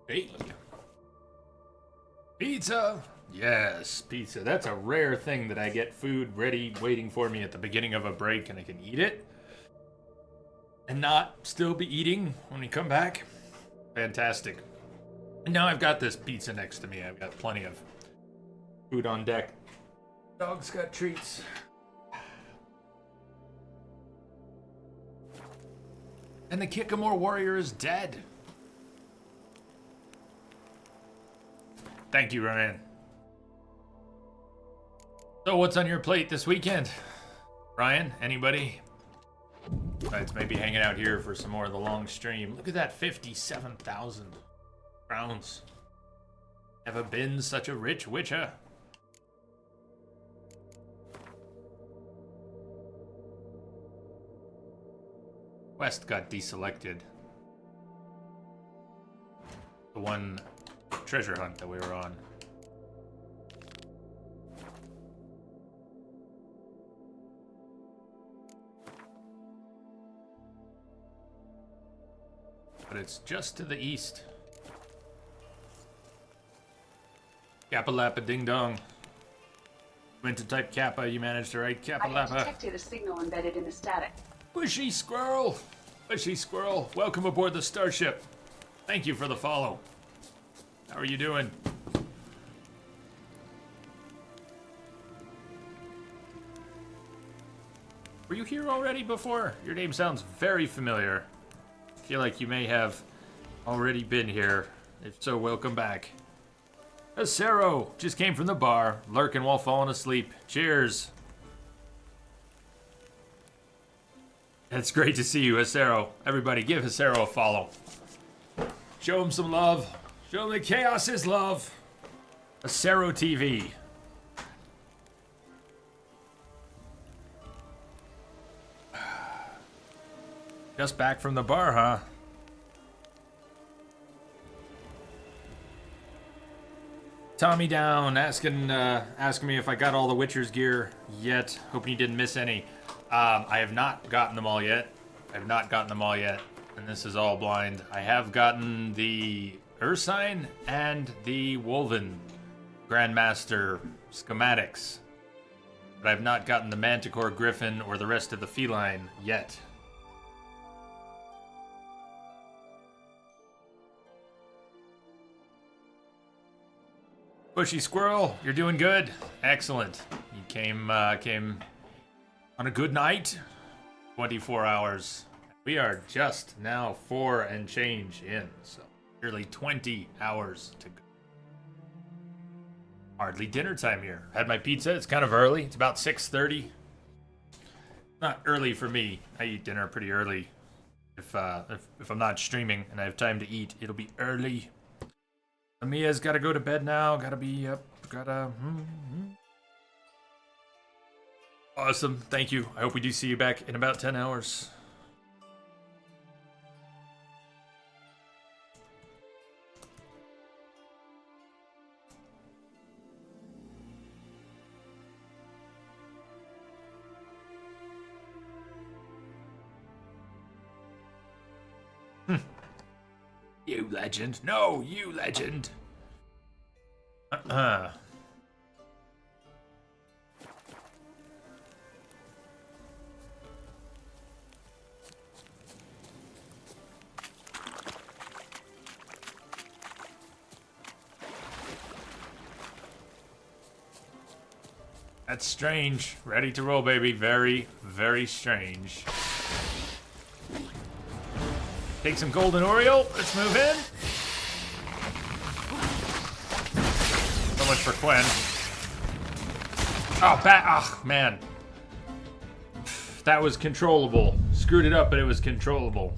Hey. Pizza! Yes, pizza. That's a rare thing that I get food ready waiting for me at the beginning of a break and I can eat it and not still be eating when we come back. Fantastic. And now I've got this pizza next to me. I've got plenty of food on deck. Dog's got treats. And the Kikamore warrior is dead. Thank you, Ryan. So what's on your plate this weekend? Ryan, anybody? Besides maybe hanging out here for some more of the long stream. Look at that, 57,000 crowns. Ever been such a rich witcher? Quest got deselected. The one treasure hunt that we were on. But it's just to the east. Kappa Lappa Ding Dong. Went to type Kappa, you managed to write Kappa I have Lappa. detected a signal embedded in the static. Bushy Squirrel! Bushy Squirrel, welcome aboard the Starship. Thank you for the follow. How are you doing? Were you here already before? Your name sounds very familiar. I feel like you may have already been here. If so, welcome back. Acero just came from the bar, lurking while falling asleep. Cheers. It's great to see you, Acero. Everybody give Acero a follow. Show him some love. Show him that chaos is love. Acero TV. Just back from the bar, huh? Tommy Down asking me if I got all the Witcher's gear yet. Hoping you didn't miss any. I have not gotten them all yet. And this is all blind. I have gotten the Ursine and the Wolven Grandmaster schematics. But I've not gotten the Manticore Griffin or the rest of the feline yet. Bushy Squirrel, you're doing good. Excellent. You came on a good night. 24 hours. We are just now 4 and change in, so nearly 20 hours to go. Hardly dinner time here. Had my pizza. It's kind of early. It's about 6:30. Not early for me. I eat dinner pretty early. If I'm not streaming and I have time to eat, it'll be early. Mia's got to go to bed now. Gotta be up. Awesome. Thank you. I hope we do see you back in about 10 hours. You legend. No, you legend. That's strange. Ready to roll, baby. Very, very strange. Take some golden Oreo. Let's move in. So much for Quinn. Oh, oh, man. That was controllable. Screwed it up, but it was controllable.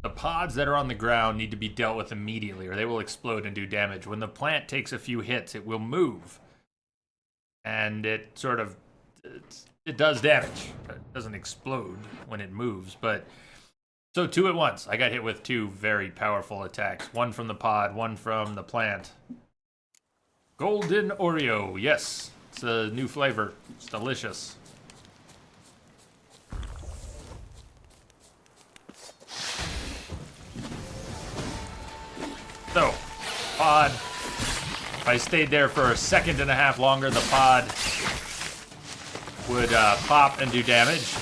The pods that are on the ground need to be dealt with immediately, or they will explode and do damage. When the plant takes a few hits, it will move. And it sort of... It does damage. It doesn't explode when it moves, but... So 2 at once. I got hit with 2 very powerful attacks. One from the pod, one from the plant. Golden Oreo. Yes. It's a new flavor. It's delicious. pod. If I stayed there for a second and a half longer, the pod would pop and do damage.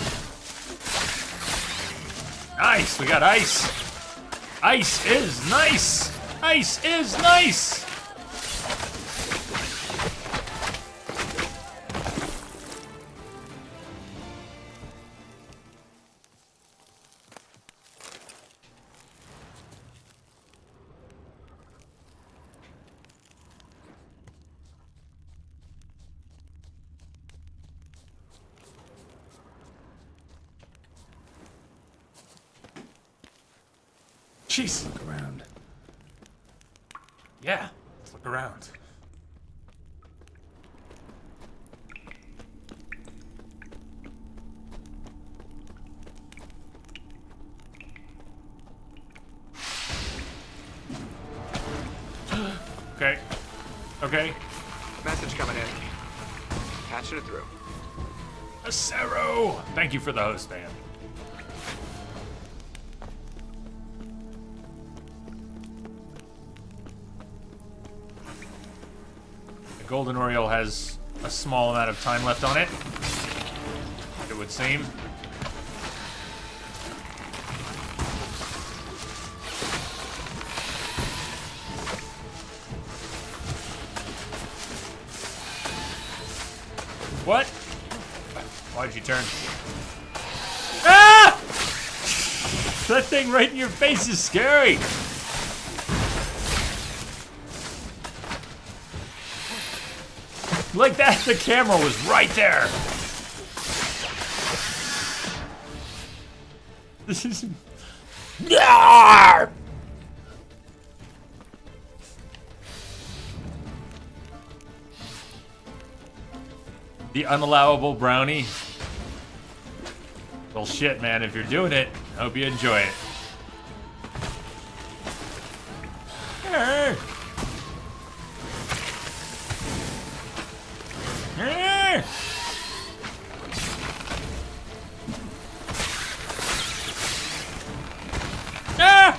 Nice, we got ice. Ice is nice. Ice is nice. Jeez. Look around. Yeah, let's look around. Okay. Okay. Message coming in. Patching it through. Acero! Thank you for the host, man. The Golden Oriole has a small amount of time left on it, it would seem. What? Why'd you turn? Ah! That thing right in your face is scary. Like that, the camera was right there. This is... The unallowable brownie. Well, shit, man. If you're doing it, I hope you enjoy it. Ah!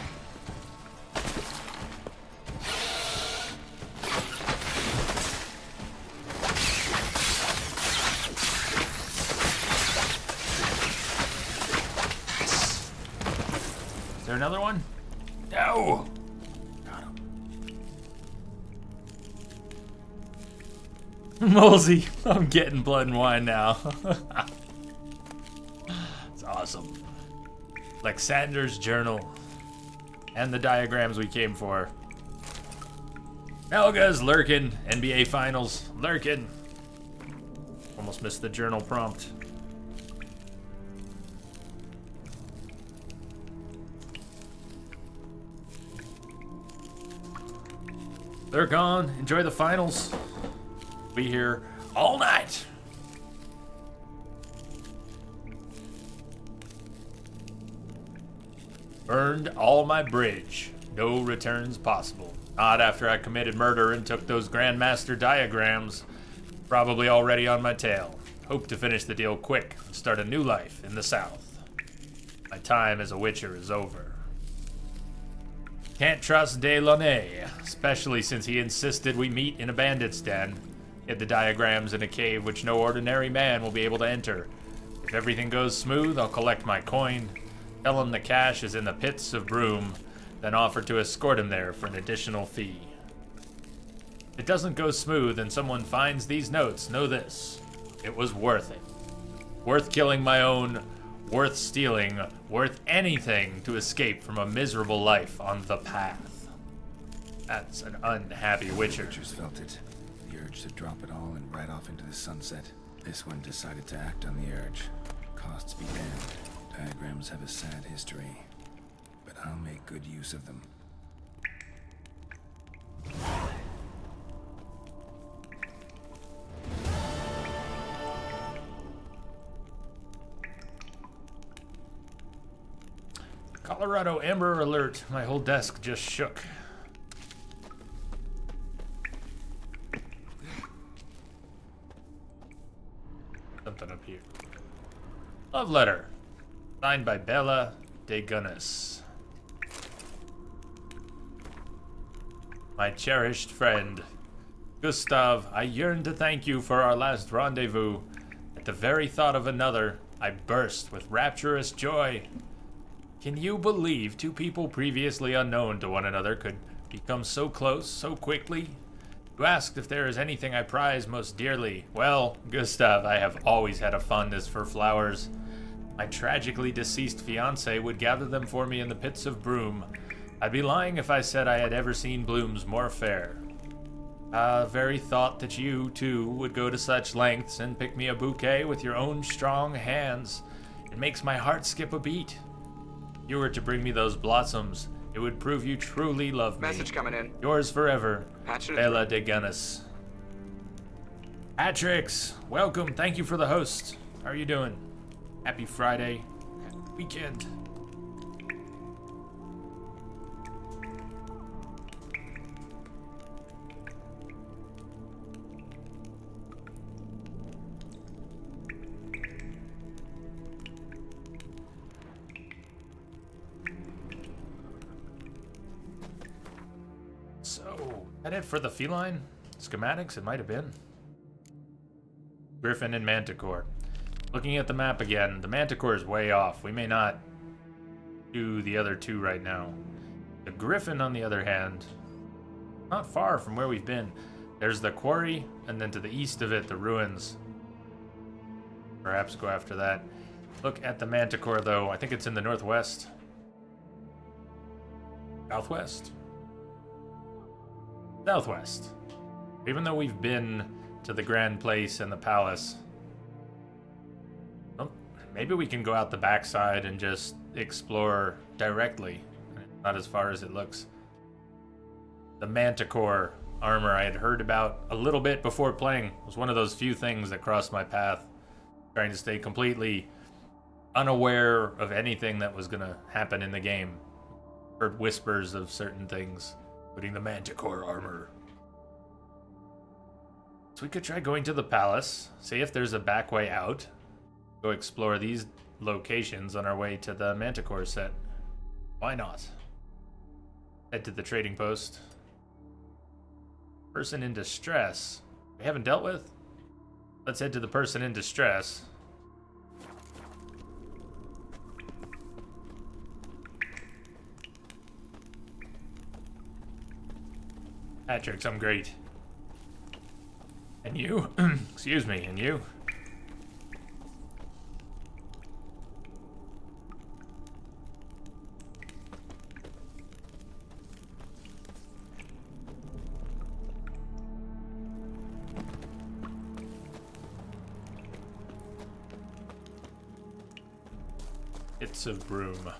Is there another one? No! Got him. Molesy, I'm getting blood and wine now. It's awesome. Lexander's journal. And the diagrams we came for. Helga's lurking. NBA Finals lurking. Almost missed the journal prompt. They're gone. Enjoy the finals. Be here all night. Burned all my bridge. No returns possible. Not after I committed murder and took those Grandmaster diagrams. Probably already on my tail. Hope to finish the deal quick and start a new life in the South. My time as a Witcher is over. Can't trust Delaunay, especially since he insisted we meet in a bandit's den. Hid the diagrams in a cave which no ordinary man will be able to enter. If everything goes smooth, I'll collect my coin, tell him the cash is in the pits of Broom, then offer to escort him there for an additional fee. If it doesn't go smooth and someone finds these notes, know this. It was worth it. Worth killing my own, worth stealing, worth anything to escape from a miserable life on the path. That's an unhappy Witcher. Witchers felt it. The urge to drop it all and ride off into the sunset. This one decided to act on the urge. Costs be damned. Diagrams have a sad history, but I'll make good use of them. Colorado Amber Alert. My whole desk just shook. Something up here. Love letter. Signed by Bella de Gunnis. My cherished friend. Gustav, I yearn to thank you for our last rendezvous. At the very thought of another, I burst with rapturous joy. Can you believe two people previously unknown to one another could become so close so quickly? You asked if there is anything I prize most dearly. Well, Gustav, I have always had a fondness for flowers. My tragically deceased fiancé would gather them for me in the pits of Broom. I'd be lying if I said I had ever seen blooms more fair. Very thought that you, too, would go to such lengths and pick me a bouquet with your own strong hands. It makes my heart skip a beat. If you were to bring me those blossoms, it would prove you truly love me. Message coming in. Yours forever, Patch it Bella de Gunnis. Atrix, welcome. Thank you for the host. How are you doing? Happy Friday. Happy weekend. So, that it for the feline? Schematics, it might have been. Griffin and Manticore. Looking at the map again, the Manticore is way off. We may not do the other two right now. The Griffin, on the other hand, not far from where we've been. There's the quarry, and then to the east of it, the ruins. Perhaps go after that. Look at the Manticore, though. I think it's in the northwest. Southwest? Southwest. Even though we've been to the Grand Place and the Palace, well, maybe we can go out the backside and just explore directly. Not as far as it looks. The Manticore armor I had heard about a little bit before playing. It was one of those few things that crossed my path. Trying to stay completely unaware of anything that was going to happen in the game. Heard whispers of certain things, including the Manticore armor. So we could try going to the palace, see if there's a back way out, go explore these locations on our way to the Manticore set. Why not? Head to the trading post. Person in distress. We haven't dealt with? Let's head to the person in distress. Patrick's, I'm great. And you? Excuse me, and you? Pits of Broom.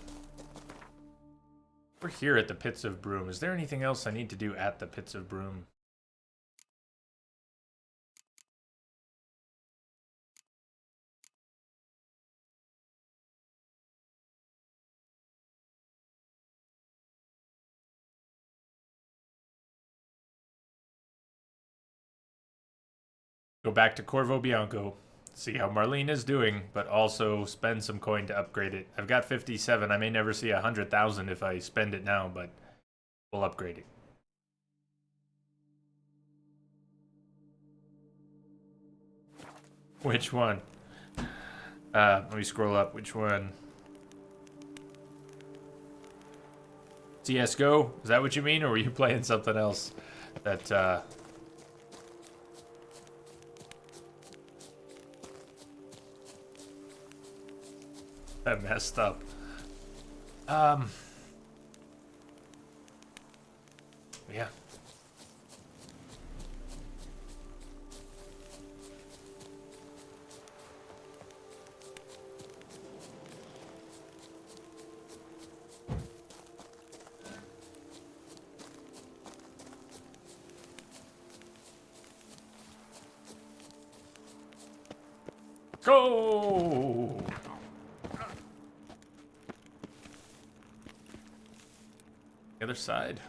We're here at the Pits of Broom. Is there anything else I need to do at the Pits of Broom? Go back to Corvo Bianco, see how Marlene is doing, but also spend some coin to upgrade it. I've got 57. I may never see 100,000 if I spend it now, but we'll upgrade it. Which one? Let me scroll up. Which one? CSGO? Is that what you mean, or were you playing something else that, that messed up? Yeah. Go! The other side.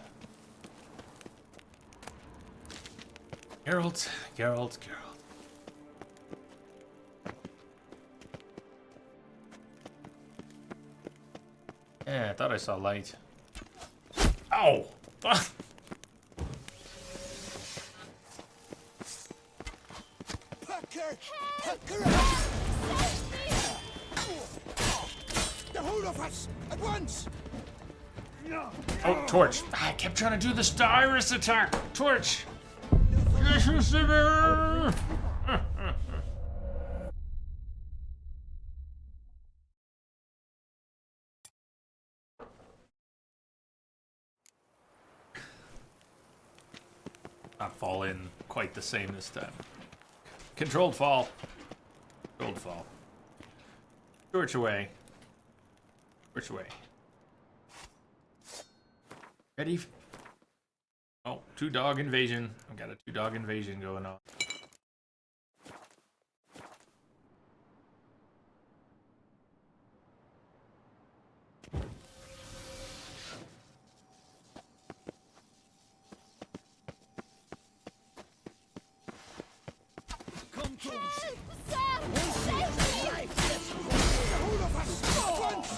Geralt, Geralt, Geralt. Yeah, I thought I saw light. Ow! Parker! Parker! The whole of us! At once! Oh, Torch. I kept trying to do the Styrus attack. Torch. Not fall in quite the same this time. Controlled fall. Controlled fall. Torch away. Torch away. Ready? Oh, 2-dog invasion. I've got a 2-dog invasion going on. Come to us! The whole of us! At once!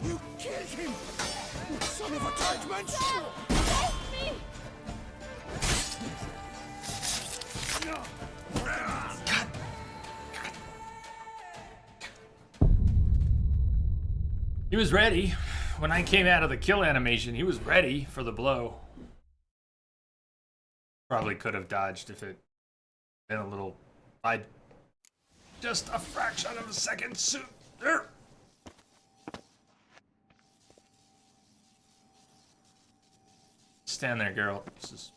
You killed him! Son of a Tardman! He was ready. When I came out of the kill animation, he was ready for the blow. Probably could have dodged if it been a little... just a fraction of a second sooner. Stand there, girl. This is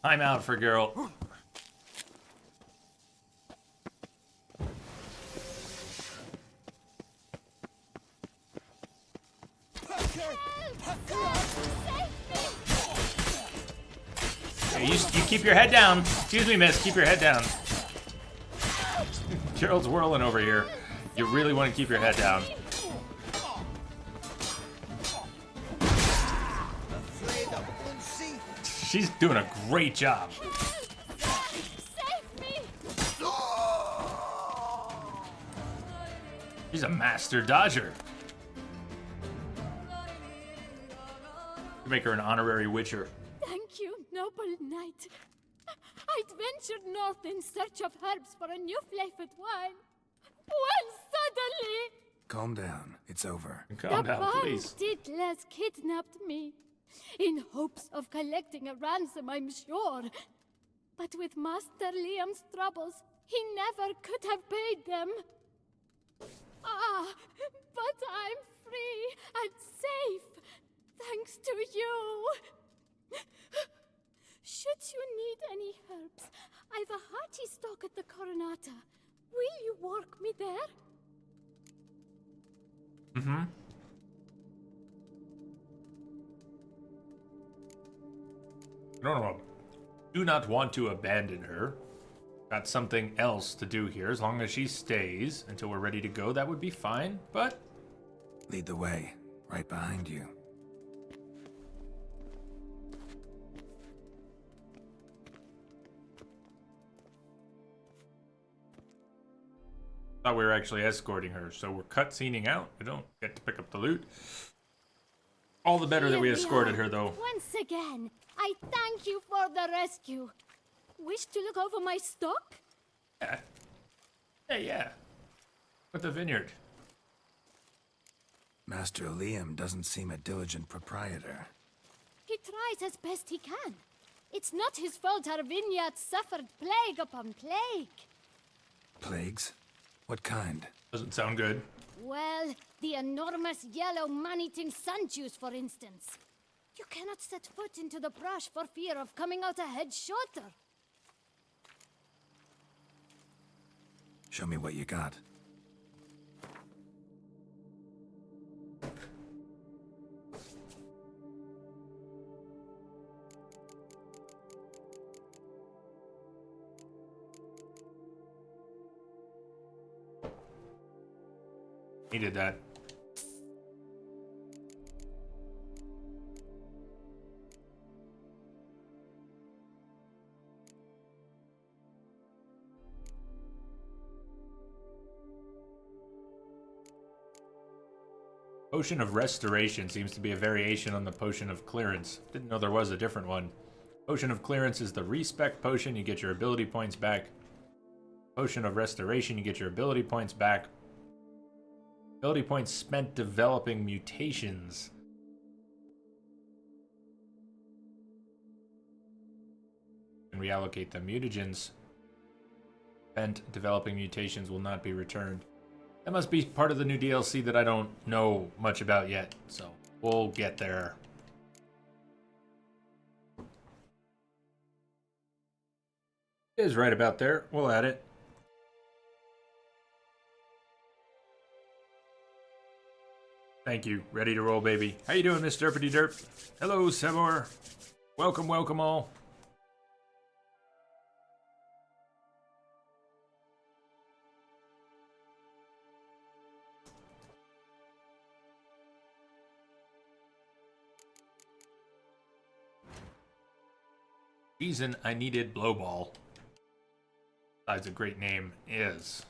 time out for girl. Hey, you keep your head down. Excuse me, miss. Keep your head down. Gerald's whirling over here. You really want to keep your head down. She's doing a great job. She's a master dodger. You make her an honorary witcher. Thank you, noble knight. I'd ventured north in search of herbs for a new flavored wine. When suddenly... Calm down. It's over. Calm down, please. Banditles kidnapped me. In hopes of collecting a ransom, I'm sure. But with Master Liam's troubles, he never could have paid them. Ah, but I'm free and safe, thanks to you. Should you need any herbs, I've a hearty stock at the Coronata. Will you work me there? Mm-hmm. No. Do not want to abandon her. Got something else to do here. As long as she stays until we're ready to go, that would be fine, but... Lead the way. Right behind you. Thought we were actually escorting her, so we're cutscening out. We don't get to pick up the loot. All the better that we escorted her, though. Once again, I thank you for the rescue. Wish to look over my stock? Yeah. Yeah. With the vineyard. Master Liam doesn't seem a diligent proprietor. He tries as best he can. It's not his fault our vineyard suffered plague upon plague. Plagues? What kind? Doesn't sound good. Well, the enormous yellow man-eating sun juice, for instance. You cannot set foot into the brush for fear of coming out ahead shorter. Show me what you got. Needed that. Potion of Restoration seems to be a variation on the Potion of Clearance. Didn't know there was a different one. Potion of Clearance is the respec potion. You get your ability points back. Potion of Restoration, you get your ability points back. Ability points spent developing mutations. And reallocate them. Mutagens spent developing mutations will not be returned. That must be part of the new DLC that I don't know much about yet, so we'll get there. It is right about there. We'll add it. Thank you. Ready to roll, baby. How you doing, Miss Derpity Derp? Hello, Sebor. Welcome, welcome all. Reason I needed Blowball, besides a great name, is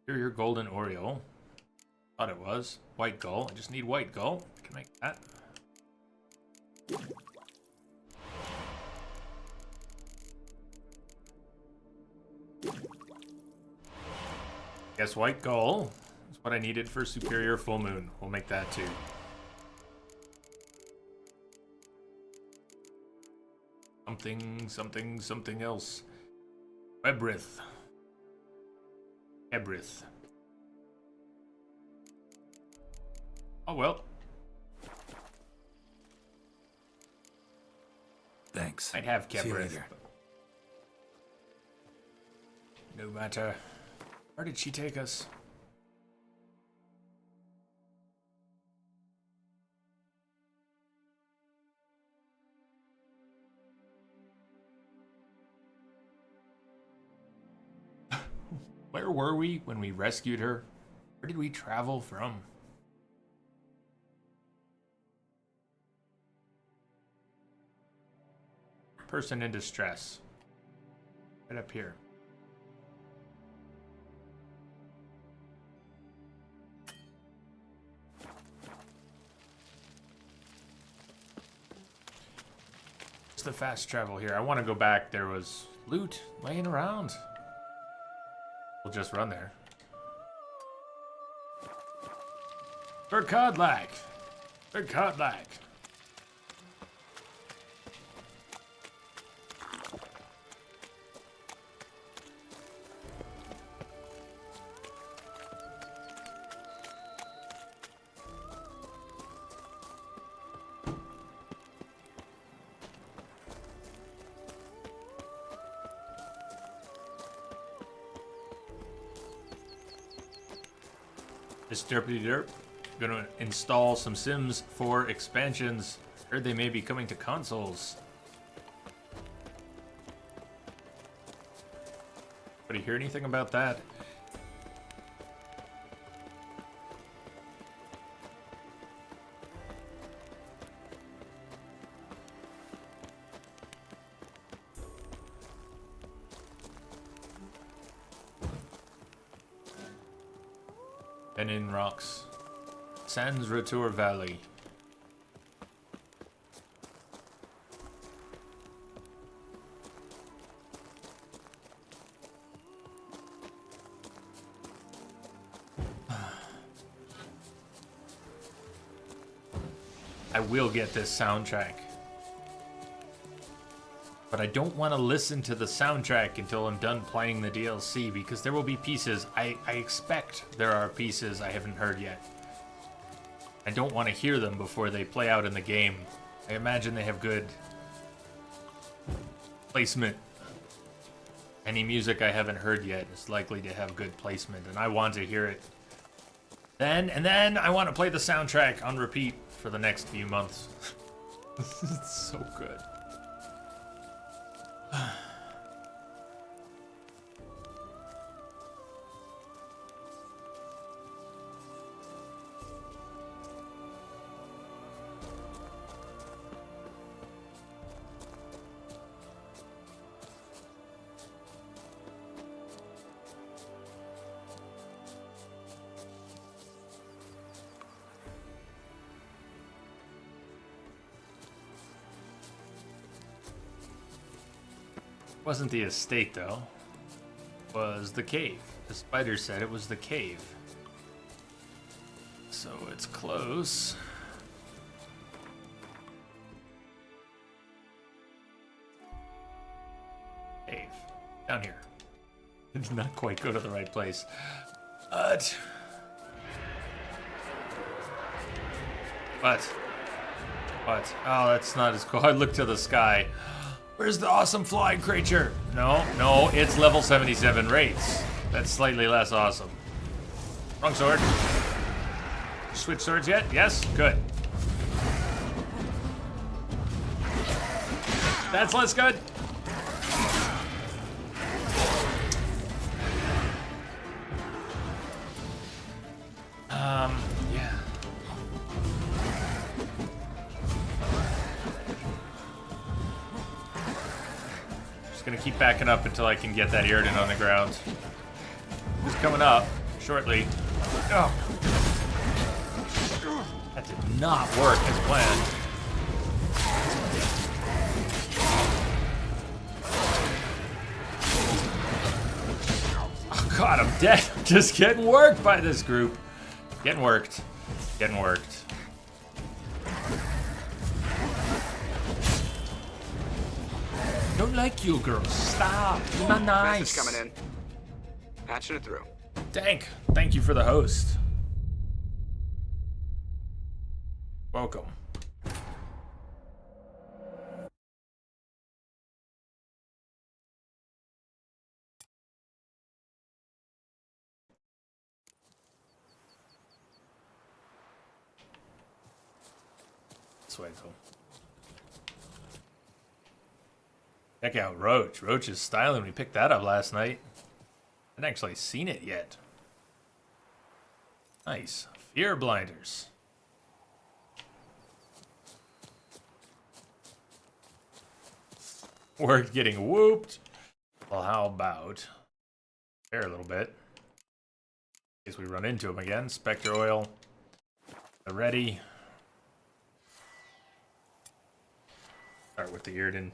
Superior Golden Oriole. Thought it was White Gull. I just need White Gull. I can make that. Guess White Gull is what I needed for Superior Full Moon. We'll make that too. Something else. Webrith. Ebrith. Oh well. Thanks. I'd have See you Kebrith. later. No matter. Where did she take us? Where were we when we rescued her? Where did we travel from? Person in distress. Right up here. It's the fast travel here. I want to go back. There was loot laying around. We'll just run there. For Codlack! For Codlack! This Derpity Derp. Gonna install some Sims 4 expansions. Heard they may be coming to consoles. Anybody hear anything about that? Benin Rocks. Sans Retour Valley. I will get this soundtrack. But I don't want to listen to the soundtrack until I'm done playing the DLC, because there will be pieces, I expect there are pieces I haven't heard yet. I don't want to hear them before they play out in the game. I imagine they have good placement. Any music I haven't heard yet is likely to have good placement, and I want to hear it then, and then I want to play the soundtrack on repeat for the next few months. It's so good. Wasn't the estate, though. Was the cave. The spider said it was the cave. So it's close. Cave. Down here. It did not quite go to the right place. But... Oh, that's not as cool. I looked to the sky. Where's the awesome flying creature? No, it's level 77 Wraiths. That's slightly less awesome. Wrong sword. Switch swords yet? Yes? Good. That's less good. Yeah. Just gonna keep backing up until I can get that Iriden on the ground. He's coming up shortly. Oh. That did not work as planned. Oh god, I'm dead. I'm just getting worked by this group. Getting worked. Getting worked. Don't like you, girl. Stop. You're not nice. Message coming in. Patching it through. Thank you for the host. Welcome. This way, though. Check out Roach. Roach is styling. We picked that up last night. I haven't actually seen it yet. Nice. Fear blinders. We're getting whooped. Well, how about there a little bit? In case we run into him again. Spectre oil. They're ready. Start with the Iriden.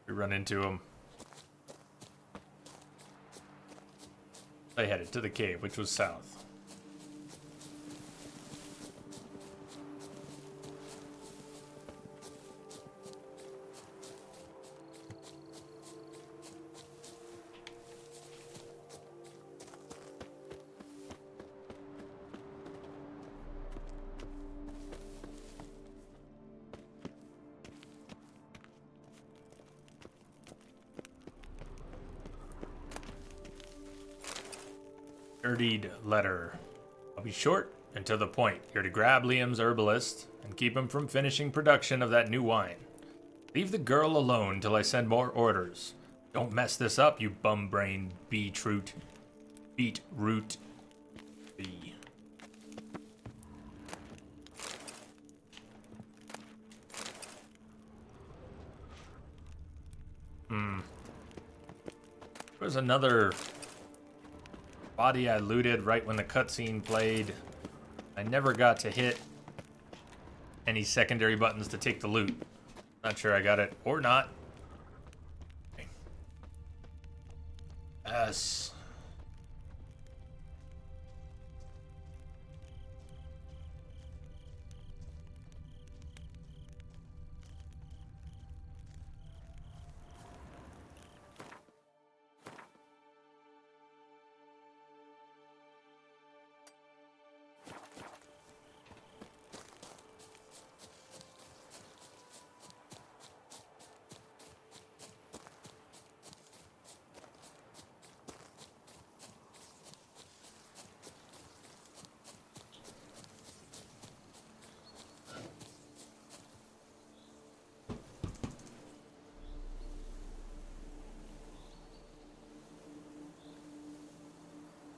We run into him. They headed to the cave, which was south. Dirtied letter. I'll be short and to the point. You're to grab Liam's herbalist and keep him from finishing production of that new wine. Leave the girl alone till I send more orders. Don't mess this up, you bum-brained beetroot. Beetroot. Bee. There's another body I looted right when the cutscene played. I never got to hit any secondary buttons to take the loot. Not sure I got it or not. Yes.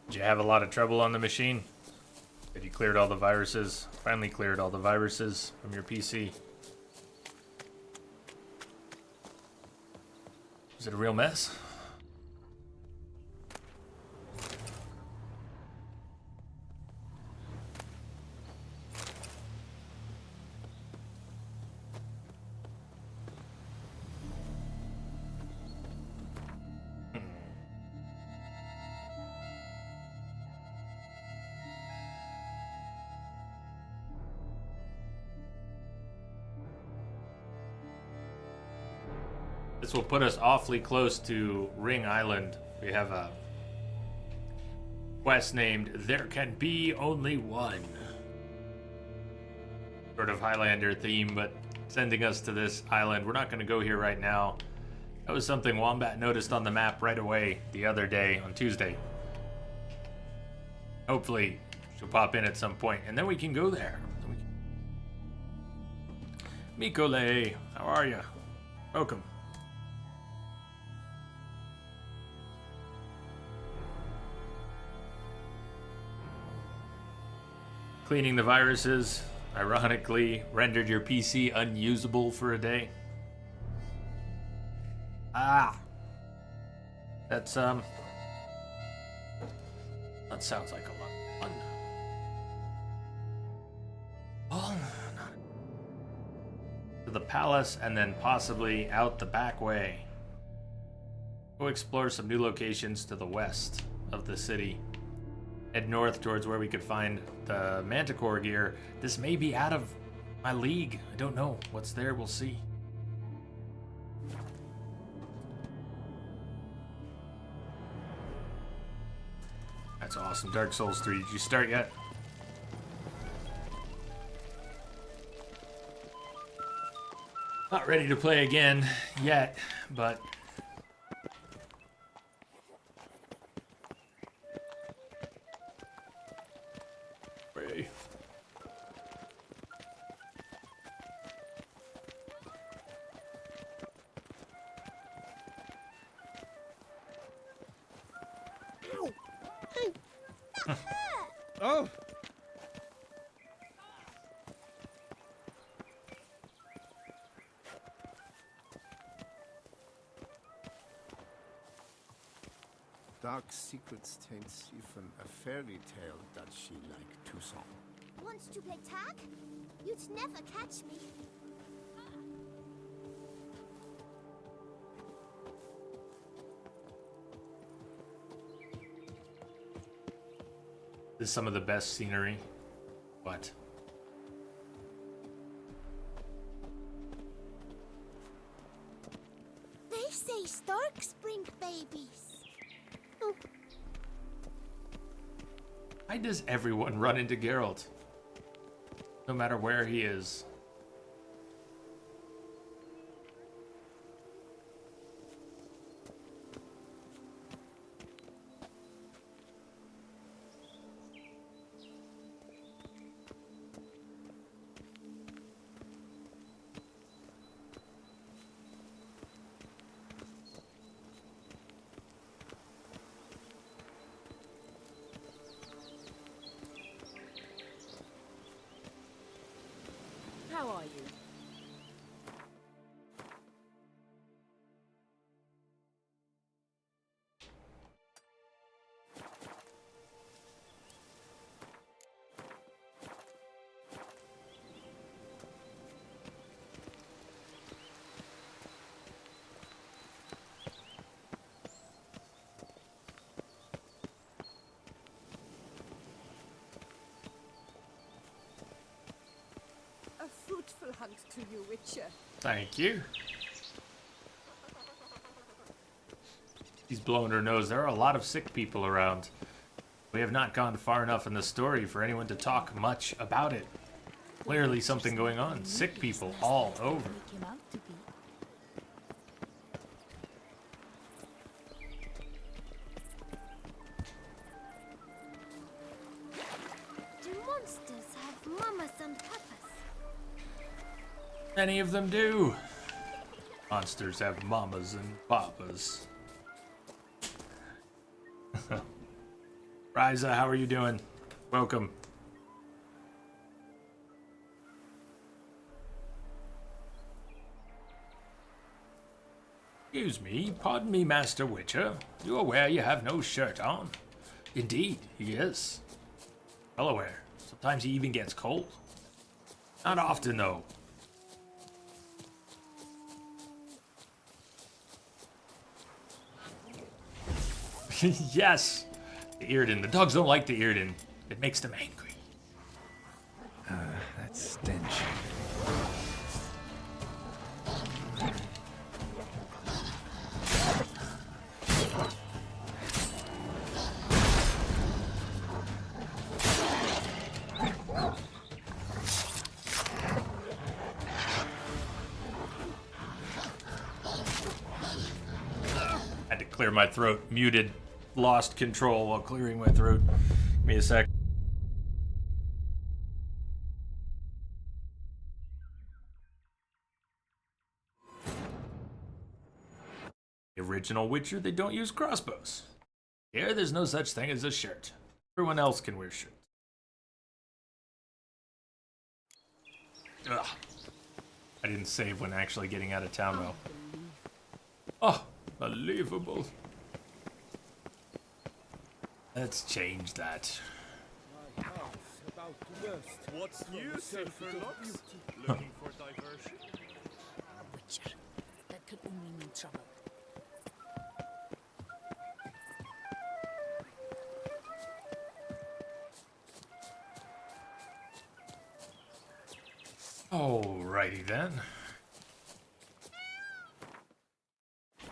Did you have a lot of trouble on the machine? Did you cleared all the viruses? Finally cleared all the viruses from your PC? Was it a real mess? This will put us awfully close to Ring Island. We have a quest named There Can Be Only One. Sort of Highlander theme, but sending us to this island. We're not going to go here right now. That was something Wombat noticed on the map right away the other day on Tuesday. Hopefully she'll pop in at some point, and then we can go there. Mikole, how are you? Welcome. Cleaning the viruses, ironically, rendered your PC unusable for a day. Ah. That's, that sounds like a lot of fun. Oh, not... To the palace and then possibly out the back way. Go explore some new locations to the west of the city. Head north towards where we could find the Manticore gear. This may be out of my league. I don't know. What's there? We'll see. That's awesome. Dark Souls 3. Did you start yet? Not ready to play again yet, but... Pray. Oh! Dark secrets taints even a fairy tale that she like Toussaint. Wants to play tag? You'd never catch me. This is some of the best scenery. What? They say storks bring babies. Why does everyone run into Geralt? No matter where he is. How are you? A fruitful hunt to you, Witcher. Thank you. She's blowing her nose. There are a lot of sick people around. We have not gone far enough in the story for anyone to talk much about it. Clearly something going on. Sick people all over. Do monsters have mamas and papas? Many of them do. Monsters have mamas and papas. Ryza, how are you doing? Welcome. Excuse me, pardon me, Master Witcher. You aware you have no shirt on? Indeed, he is. Well aware. Sometimes he even gets cold. Not often, though. Yes! The Irden. The dogs don't like the Irden. It makes them angry. That stench. Had to clear my throat. Muted. Lost control while clearing my throat. Give me a sec. The original Witcher, they don't use crossbows. Here, there's no such thing as a shirt. Everyone else can wear shirts. Ugh. I didn't save when actually getting out of town, though. Oh, unbelievable. Let's change that. What's new, Silverlocks? Looking for diversion? Witcher. That could only mean trouble. Alrighty then. Is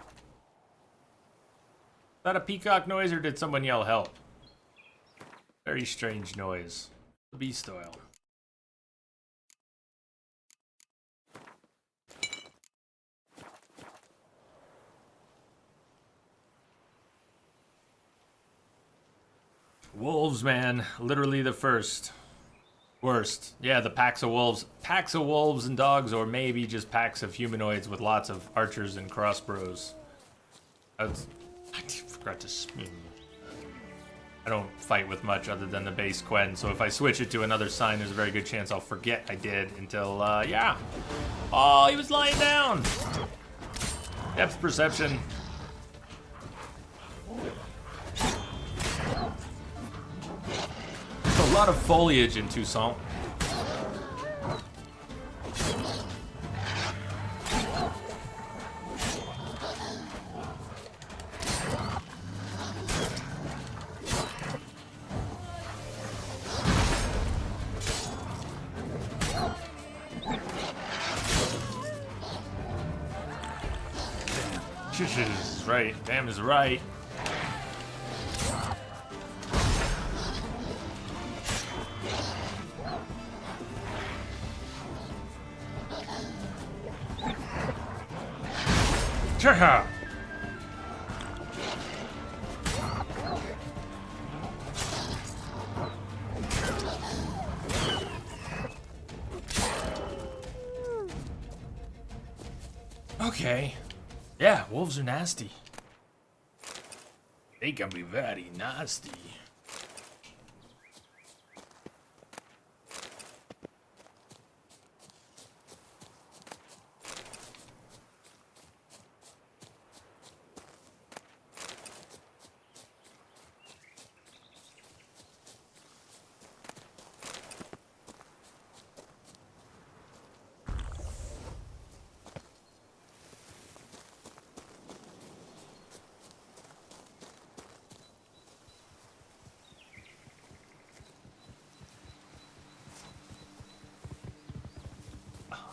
that a peacock noise or did someone yell help? Very strange noise. The beast oil. Wolves, man. Literally the first. Worst. Yeah, the packs of wolves. Packs of wolves and dogs, or maybe just packs of humanoids with lots of archers and crossbows. I forgot to spin. I don't fight with much other than the base Quen, so if I switch it to another sign, there's a very good chance I'll forget I did until, yeah. Oh, he was lying down! Depth perception. There's a lot of foliage in Toussaint. Is right. Damn is right. Cha-ha! Okay. Yeah, wolves are nasty. They can be very nasty.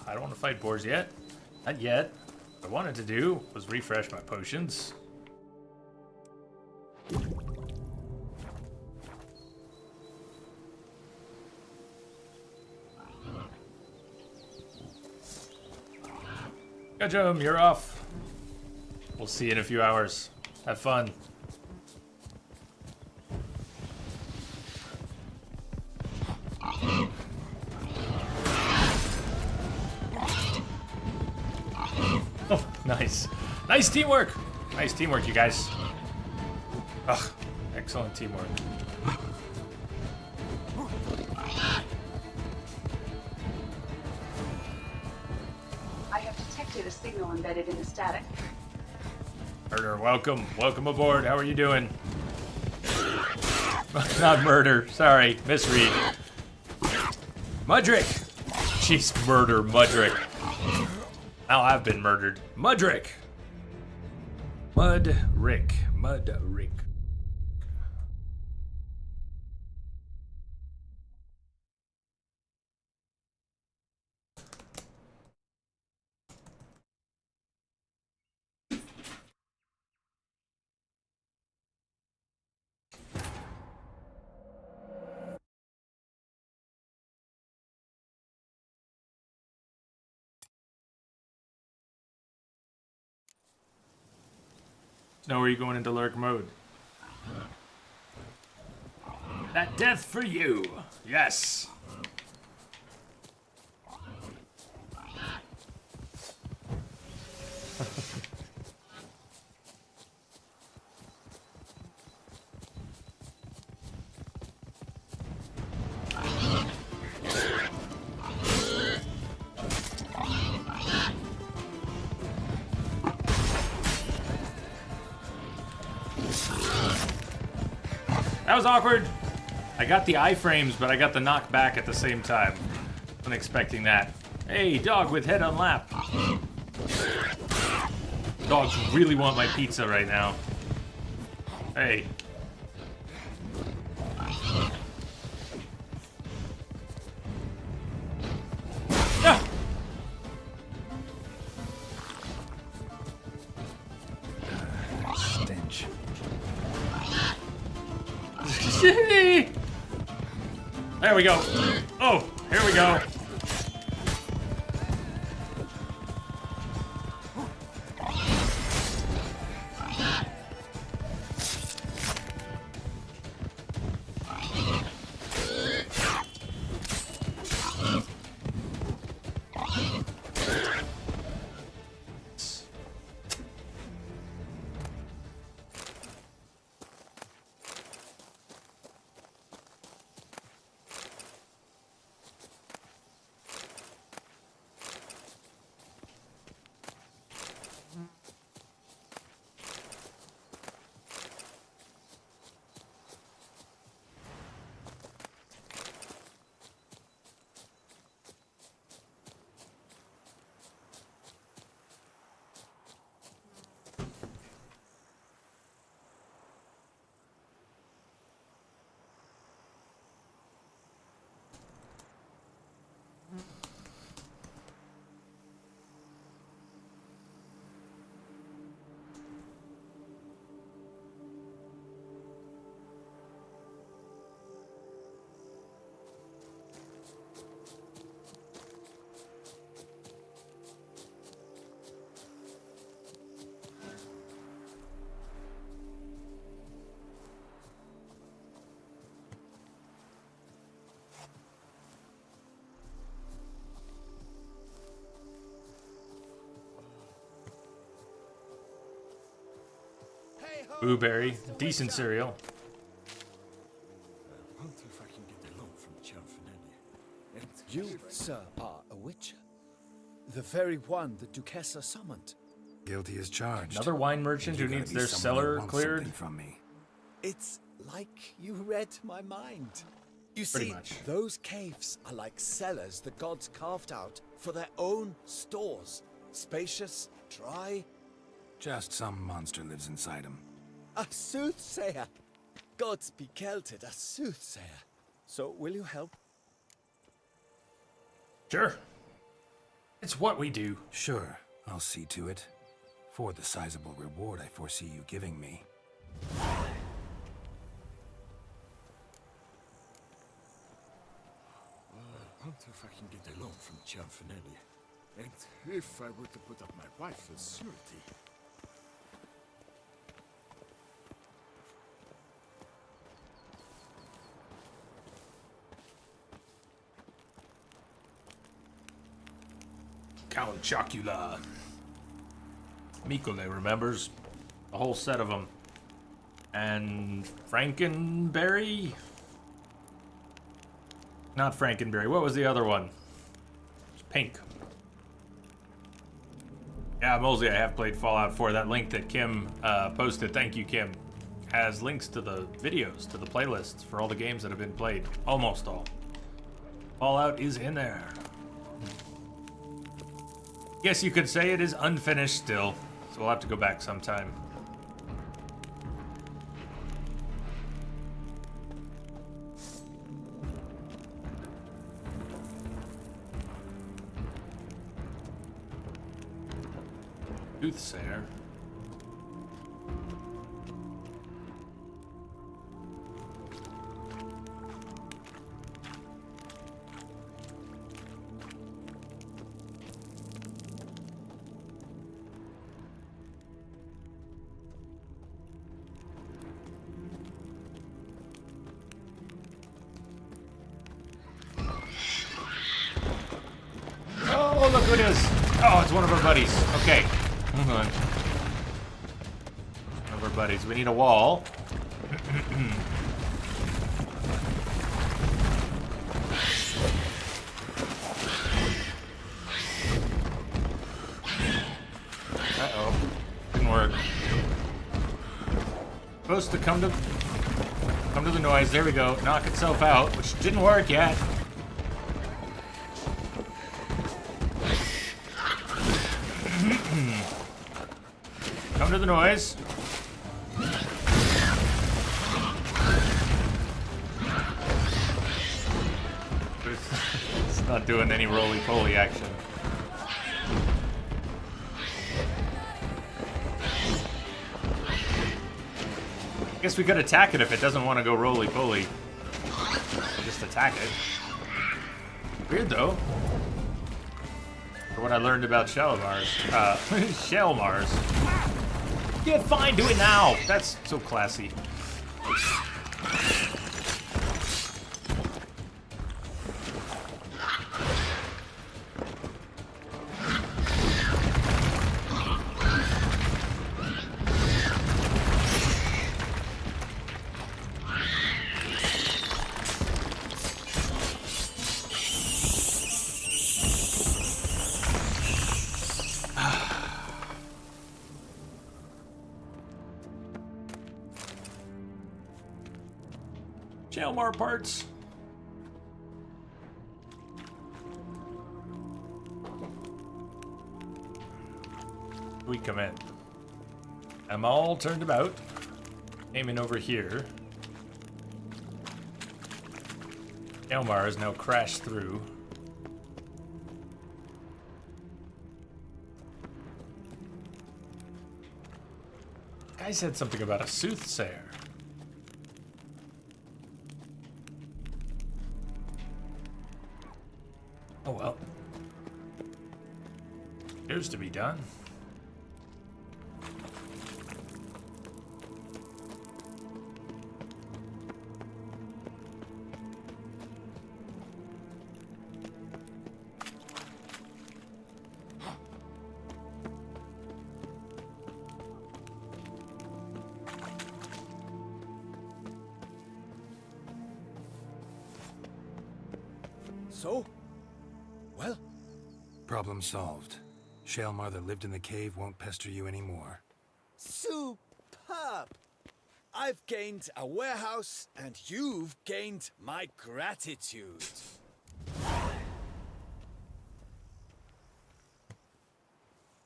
I don't want to fight boars yet. Not yet. What I wanted to do was refresh my potions. Gotcha, you're off. We'll see you in a few hours. Have fun. Oh, nice. Nice teamwork. Nice teamwork, you guys. Ugh, excellent teamwork. I have detected a signal embedded in the static. Murder, welcome. Welcome aboard. How are you doing? Not murder. Sorry. Misread. Mudrick. Jeez, murder, Mudrick. Now I've been murdered. Mudrick. Mudrick. Mudrick. Snow, are you going into lurk mode? That death for you. Yes. That was awkward. I got the iframes, but I got the knockback at the same time. Wasn't expecting that. Hey, dog with head on lap. Dogs really want my pizza right now. Hey. Ah! Stench. There we go. Oh, here we go. Blueberry, decent cereal. You, sir, are a witcher. The very one the Duchessa summoned. Guilty as charged. Another wine merchant who You gotta needs be their someone who cellar wants cleared. something from me. It's like you read my mind. You Pretty see, much. those caves are like cellars the gods carved out for their own stores. Spacious, dry. Just some monster lives inside him. A soothsayer. Gods be kelted, a soothsayer. So, will you help? Sure. It's what we do. Sure, I'll see to it. For the sizable reward I foresee you giving me. I wonder if I can get a loan from Cianfanelli. And if I were to put up my wife as surety. Count Chocula. Mikole remembers a whole set of them. And Frankenberry? Not Frankenberry. What was the other one? It's pink. Yeah, Mosley, I have played Fallout 4. That link that Kim posted, thank you, Kim, has links to the videos, to the playlists for all the games that have been played. Almost all. Fallout is in there. Guess you could say it is unfinished still, so we'll have to go back sometime. Soothsayer. Look who it is! Oh, it's one of our buddies. Okay. Hold on. One of our buddies. We need a wall. Uh-oh. Didn't work. Supposed to come to the noise. There we go. Knock itself out, which didn't work yet. Come to the noise. It's not doing any roly-poly action. I guess we could attack it if it doesn't want to go roly-poly. Just attack it. Weird though. For what I learned about Shalimars. Shalimars. Yeah, fine, do it now! That's so classy. Shalimar parts. We come in. I'm all turned about. Aiming over here. Shalimar has now crashed through. Guy said something about a soothsayer. Oh well. Appears to be done. So? Well? Problem solved. Shalimar that lived in the cave won't pester you anymore. Superb! I've gained a warehouse, and you've gained my gratitude.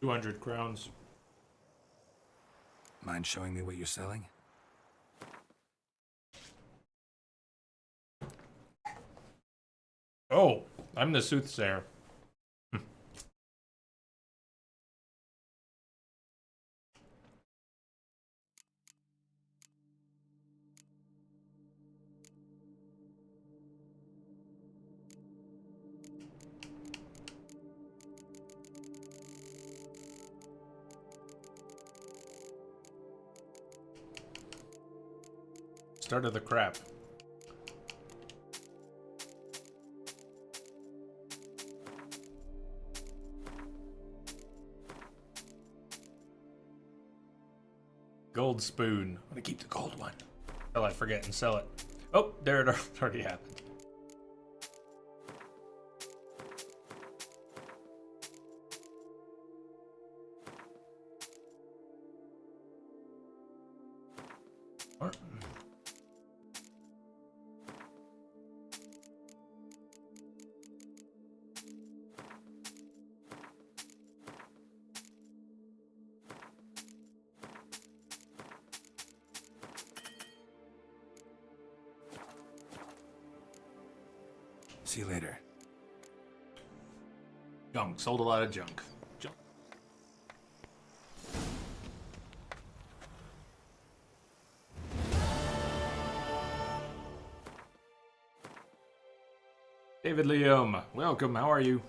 200 crowns. Mind showing me what you're selling? Oh, I'm the soothsayer. Start of the crap. Gold spoon. I'm gonna keep the gold one until I forget and sell it. Oh, there it already happened. Or- See you later. Junk. Sold a lot of junk. Junk. David Leome, welcome. How are you?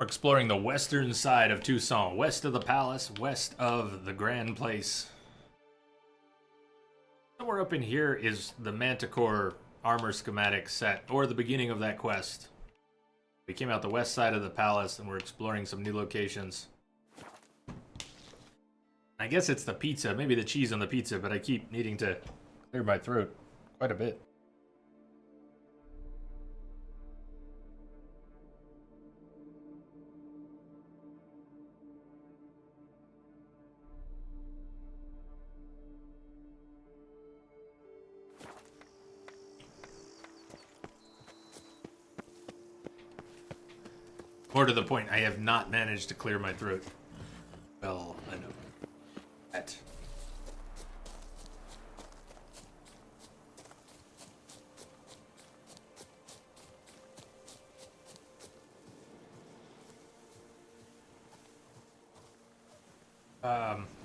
We're exploring the western side of Tucson, west of the palace, west of the Grand Place. Somewhere up in here is the Manticore armor schematic set, or the beginning of that quest. We came out the west side of the palace and we're exploring some new locations. I guess it's the pizza, maybe the cheese on the pizza, but I keep needing to clear my throat quite a bit. More to the point, I have not managed to clear my throat. Well, I know. That.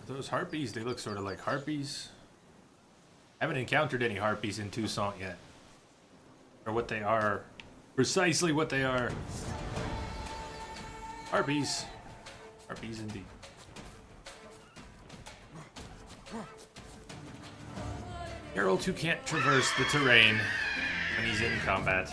Those harpies, they look sort of like harpies. I haven't encountered any harpies in Toussaint yet. Or what they are. Precisely what they are. Harpies. Harpies indeed. Geralt who can't traverse the terrain when he's in combat.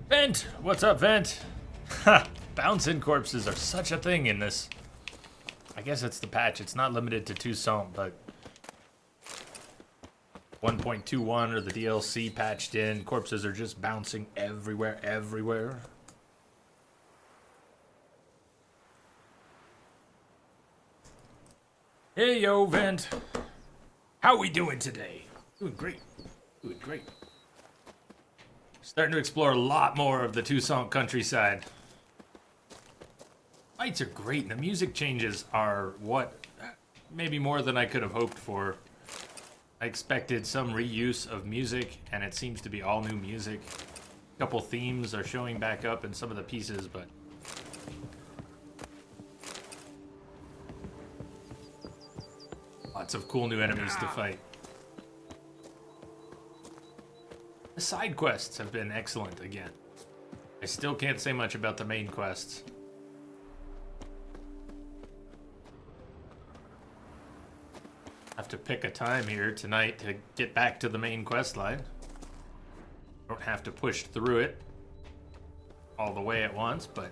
Vent! What's up, Vent? Ha! Bouncing corpses are such a thing in this. I guess it's the patch. It's not limited to Toussaint, but 1.21 or the DLC patched in. Corpses are just bouncing everywhere. Hey, yo, Vent. How we doing today? Doing great. Starting to explore a lot more of the Toussaint countryside. Fights are great, and the music changes are what, maybe more than I could have hoped for. I expected some reuse of music, and it seems to be all new music. A couple themes are showing back up in some of the pieces, but lots of cool new enemies to fight. The side quests have been excellent again. I still can't say much about the main quests. Have to pick a time here tonight to get back to the main quest line. Don't have to push through it all the way at once, but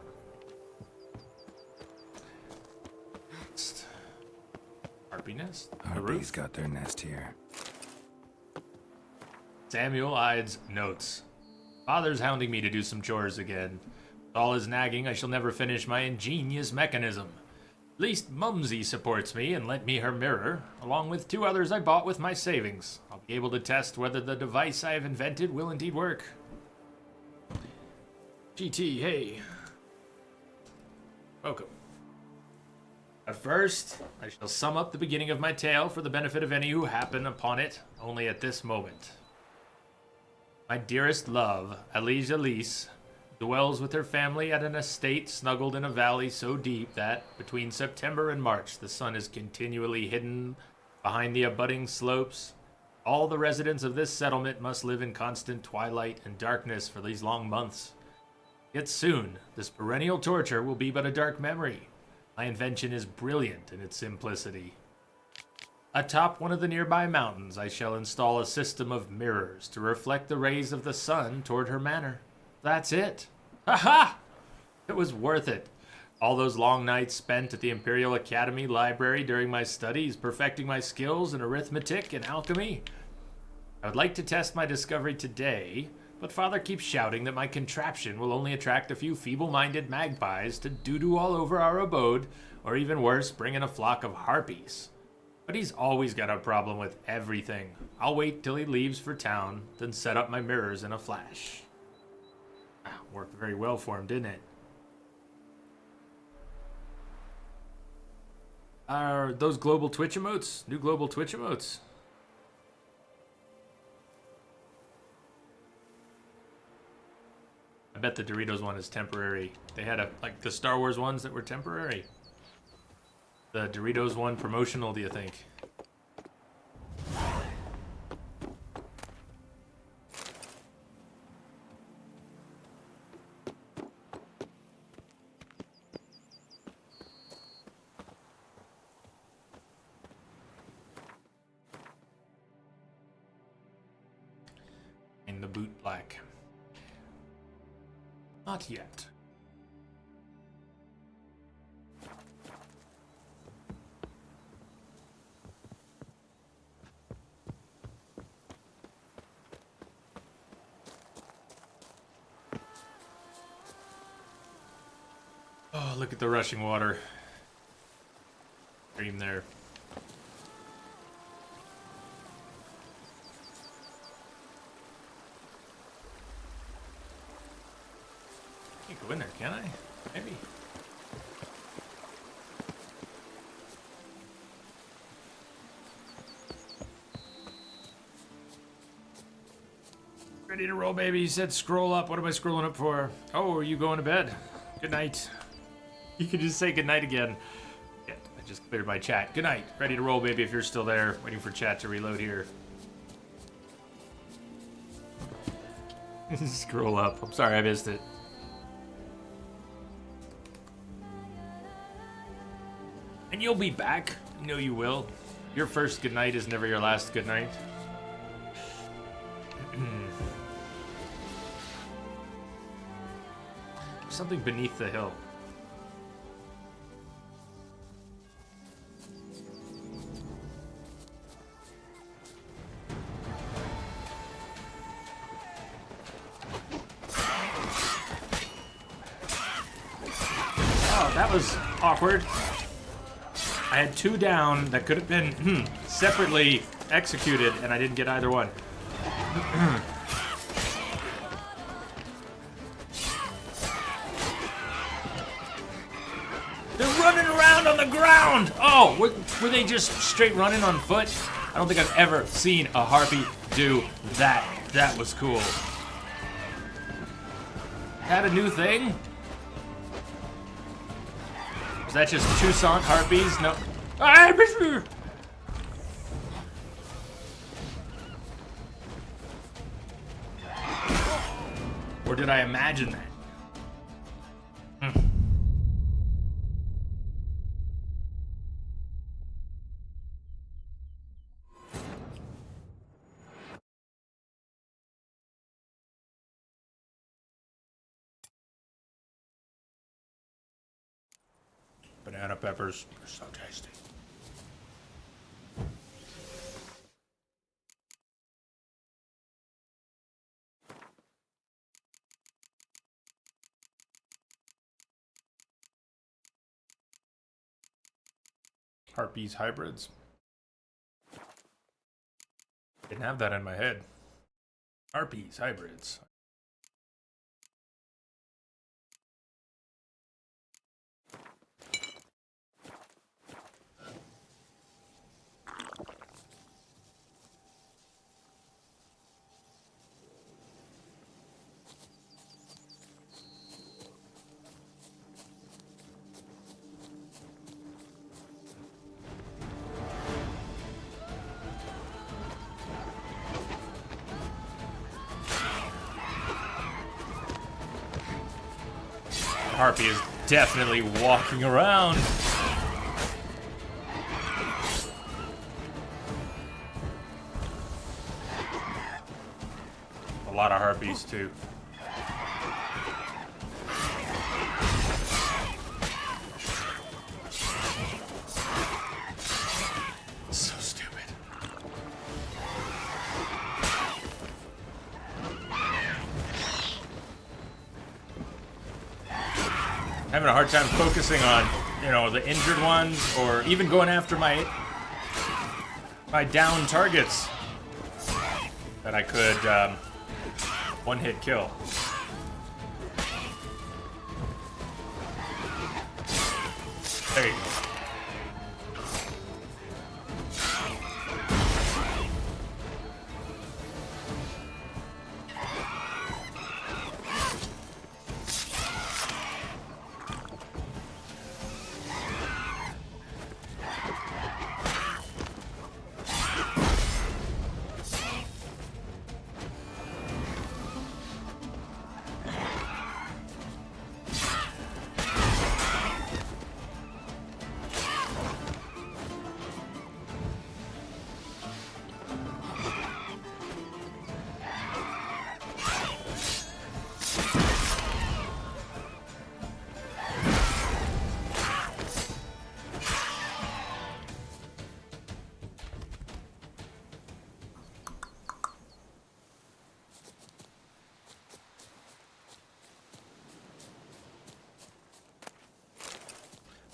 Harpy nest. Harpies got their nest here. Samuel Ides notes. Father's hounding me to do some chores again. With all his nagging, I shall never finish my ingenious mechanism. At least Mumsy supports me and lent me her mirror, along with 2 others I bought with my savings. I'll be able to test whether the device I have invented will indeed work. GT, hey. Welcome. But first, I shall sum up the beginning of my tale for the benefit of any who happen upon it only at this moment. My dearest love, Alicia Lise, dwells with her family at an estate snuggled in a valley so deep that, between September and March, the sun is continually hidden behind the abutting slopes. All the residents of this settlement must live in constant twilight and darkness for these long months. Yet soon, this perennial torture will be but a dark memory. My invention is brilliant in its simplicity. Atop one of the nearby mountains, I shall install a system of mirrors to reflect the rays of the sun toward her manor. That's it. Ha-ha! It was worth it. All those long nights spent at the Imperial Academy Library during my studies, perfecting my skills in arithmetic and alchemy. I would like to test my discovery today But Father keeps shouting that my contraption will only attract a few feeble-minded magpies to doo-doo all over our abode, or even worse, bring in a flock of harpies. But he's always got a problem with everything. I'll wait till he leaves for town, then set up my mirrors in a flash. Worked very well for him, didn't it? Are those global Twitch emotes? New global Twitch emotes? I bet the Doritos one is temporary. They had like the Star Wars ones that were temporary. The Doritos one promotional, do you think? In the boot black. Not yet. Oh, look at the rushing water. Stream there. Can't go in there, can I? Maybe. Ready to roll, baby. You said scroll up. What am I scrolling up for? Oh, are you going to bed? Good night. You can just say good night again. Yeah, I just cleared my chat. Good night. Ready to roll, baby, if you're still there. Waiting for chat to reload here. Scroll up. I'm sorry I missed it. And you'll be back. You know you will. Your first good night is never your last good night. Something beneath the hill. Oh, that was awkward. I had two down that could have been separately executed, and I didn't get either one. They're running around on the ground! Oh, were they just straight running on foot? I don't think I've ever seen a harpy do that. That was cool. That a new thing? Is that just Toussaint harpies? No. Or did I imagine that? Banana peppers are so tasty. Harpies hybrids. Didn't have that in my head. Harpies hybrids. Harpy is definitely walking around. A lot of harpies too. So stupid. having a hard time focusing on, you know, the injured ones, or even going after my down targets that I could one-hit kill. There you go.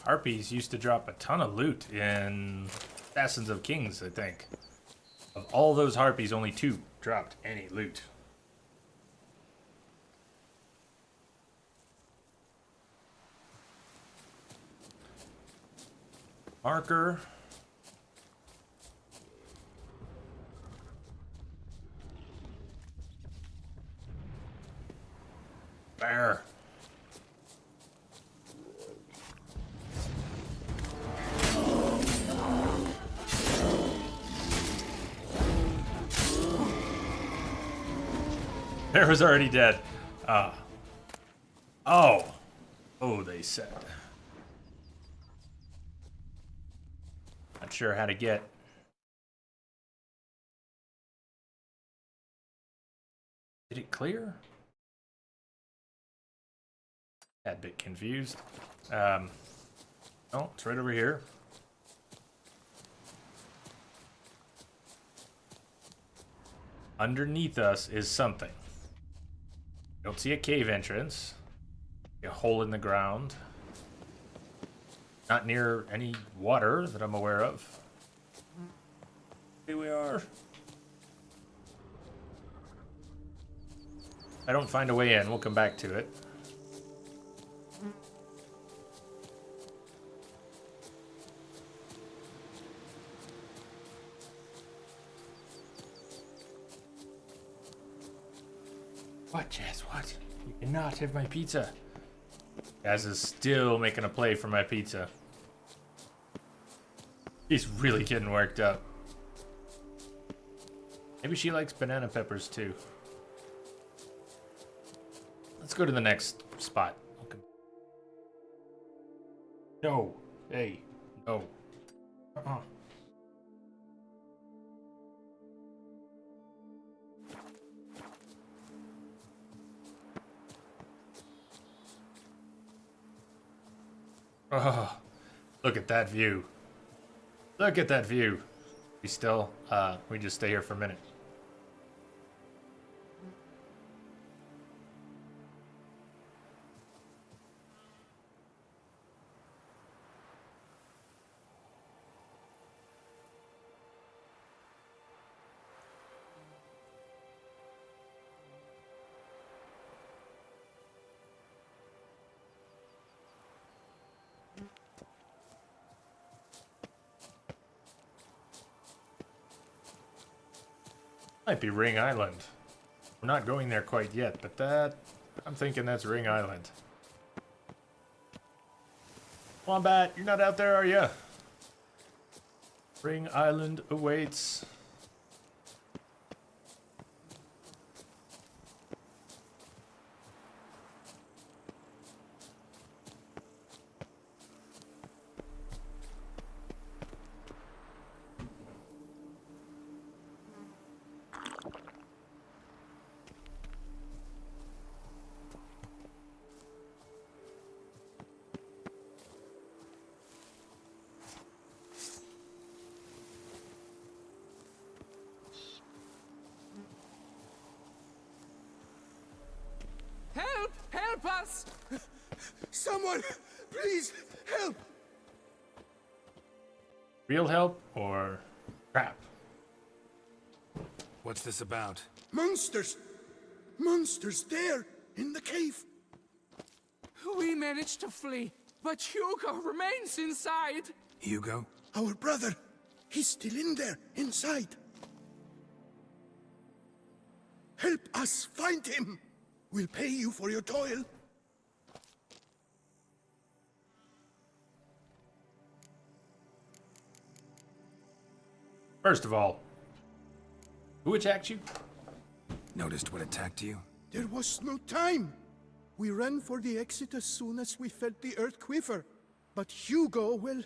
Harpies used to drop a ton of loot in Assassins of Kings, I think. Of all those harpies, only 2 dropped any loot. Marker. Bear. Bear was already dead. Oh, they said. Not sure how to get. Did it clear? Tad bit confused. Oh, it's right over here. Underneath us is something. Don't see a cave entrance. A hole in the ground. Not near any water that I'm aware of. Here we are. I don't find a way in. We'll come back to it. What, Jazz? What? You cannot have my pizza. Jazz is still making a play for my pizza. He's really getting worked up. Maybe she likes banana peppers too. Let's go to the next spot. Okay. No. Hey. No. Uh-uh. Oh, look at that view. Look at that view. We still, we just stay here for a minute. Might be Ring Island. We're not going there quite yet, but I'm thinking that's Ring Island. Wombat, you're not out there, are you? Ring Island awaits. Someone, please help! Real help or crap? What's this about? Monsters! Monsters there, in the cave! We managed to flee, but Hugo remains inside. Hugo? Our brother! He's still in there, inside! Help us find him! We'll pay you for your toil. First of all, who attacked you? Noticed what attacked you? There was no time. We ran for the exit as soon as we felt the earth quiver. But Hugo, well,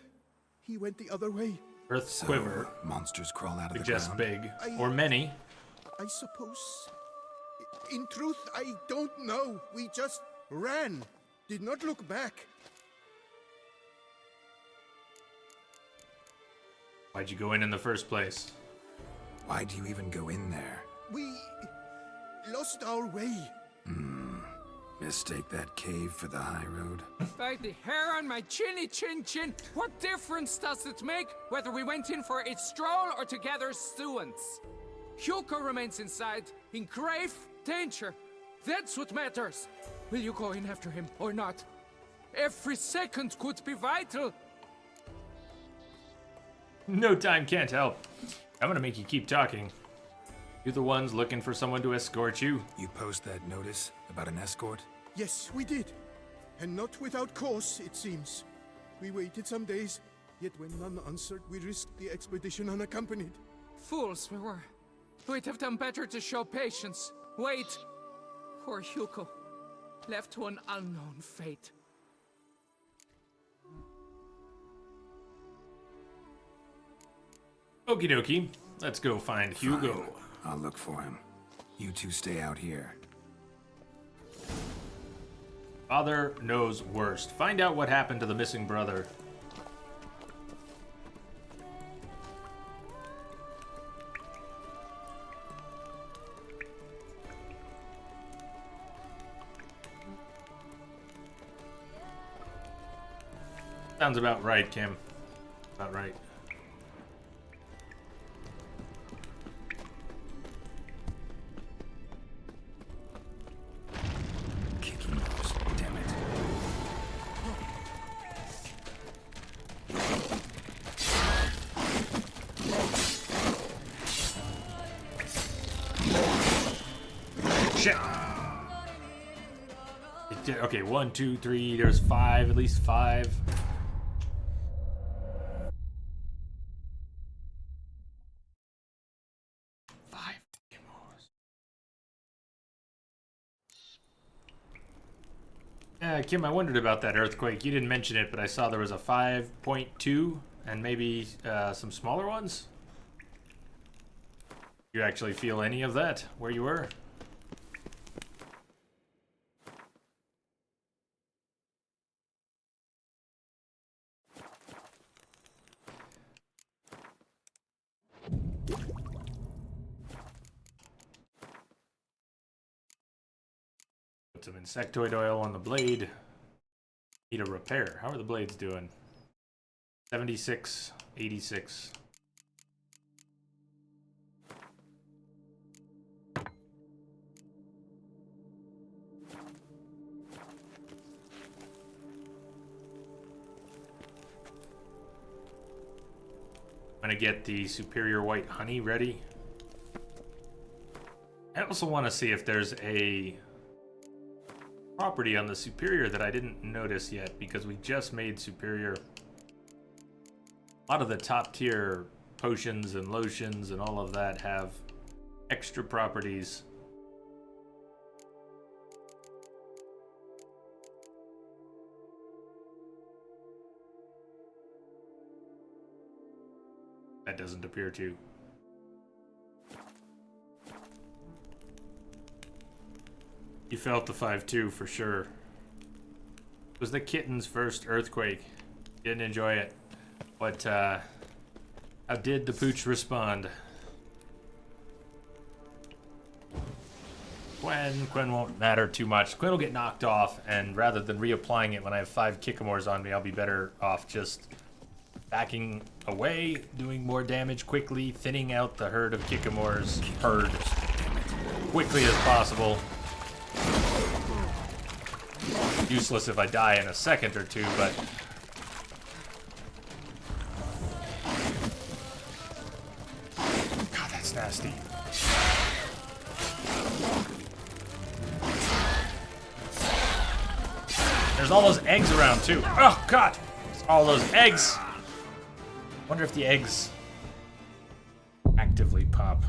he went the other way. Earth quiver. Monsters crawl out of the Suggests ground. big. Or many. I suppose. In truth, I don't know. We just ran. Did not look back. Why'd you go in the first place? Why'd you even go in there? We lost our way. Mistake that cave for the high road? By the hair on my chinny chin chin, what difference does it make whether we went in for a stroll or to gather students? Hugo remains inside, in grave danger. That's what matters. Will you go in after him or not? Every second could be vital. No time can't help. I'm gonna make you keep talking. You're the ones looking for someone to escort you. You post that notice about an escort? Yes, we did. And not without cause, it seems. We waited some days, yet when none answered, we risked the expedition unaccompanied. Fools we were. We'd have done better to show patience. Wait. Poor Hugo. Left to an unknown fate. Okie dokie. Let's go find Hugo. Fine. I'll look for him. You two stay out here. Father knows worst. Find out what happened to the missing brother. Sounds about right, Kim. About right. Kicking balls, damn it. Shit. Okay, 1, 2, 3. There's 5. At least 5. Kim, I wondered about that earthquake. You didn't mention it, but I saw there was a 5.2 and maybe some smaller ones. You actually feel any of that where you were? Put some insectoid oil on the blade. Need a repair. How are the blades doing? 76, 86. I'm gonna get the Superior White Honey ready. I also want to see if there's a property on the Superior that I didn't notice yet, because we just made Superior. A lot of the top tier potions and lotions and all of that have extra properties. That doesn't appear to. You felt the 5-2 for sure. It was the kitten's first earthquake. Didn't enjoy it. But how did the pooch respond? Quack. And Quinn won't matter too much. Quinn will get knocked off, and rather than reapplying it when I have 5 Kikamores on me, I'll be better off just backing away, doing more damage quickly, thinning out the herd of Kikamores quickly as possible. Useless if I die in a second or two, but God, that's nasty. There's all those eggs around too. Oh God, there's all those eggs. Wonder if the eggs actively pop.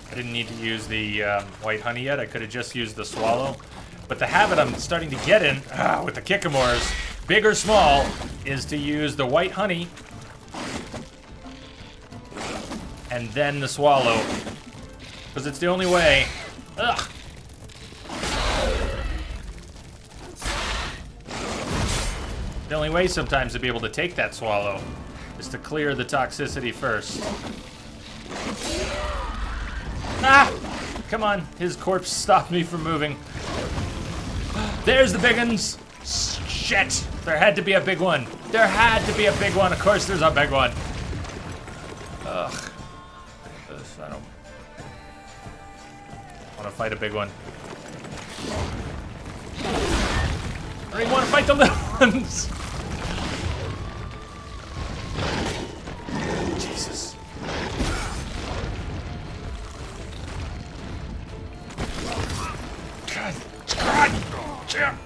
I didn't need to use the white honey yet. I could have just used the swallow. But the habit I'm starting to get in with the Kikamores, big or small, is to use the white honey and then the swallow. Because it's the only way. Ugh. The only way sometimes to be able to take that swallow is to clear the toxicity first. Ah! Come on, his corpse stopped me from moving. There's the big uns. Shit! There had to be a big one. There had to be a big one. Of course there's a big one. Ugh. I don't want to fight a big one. I don't even want to fight the little ones. Jesus. God. Jim.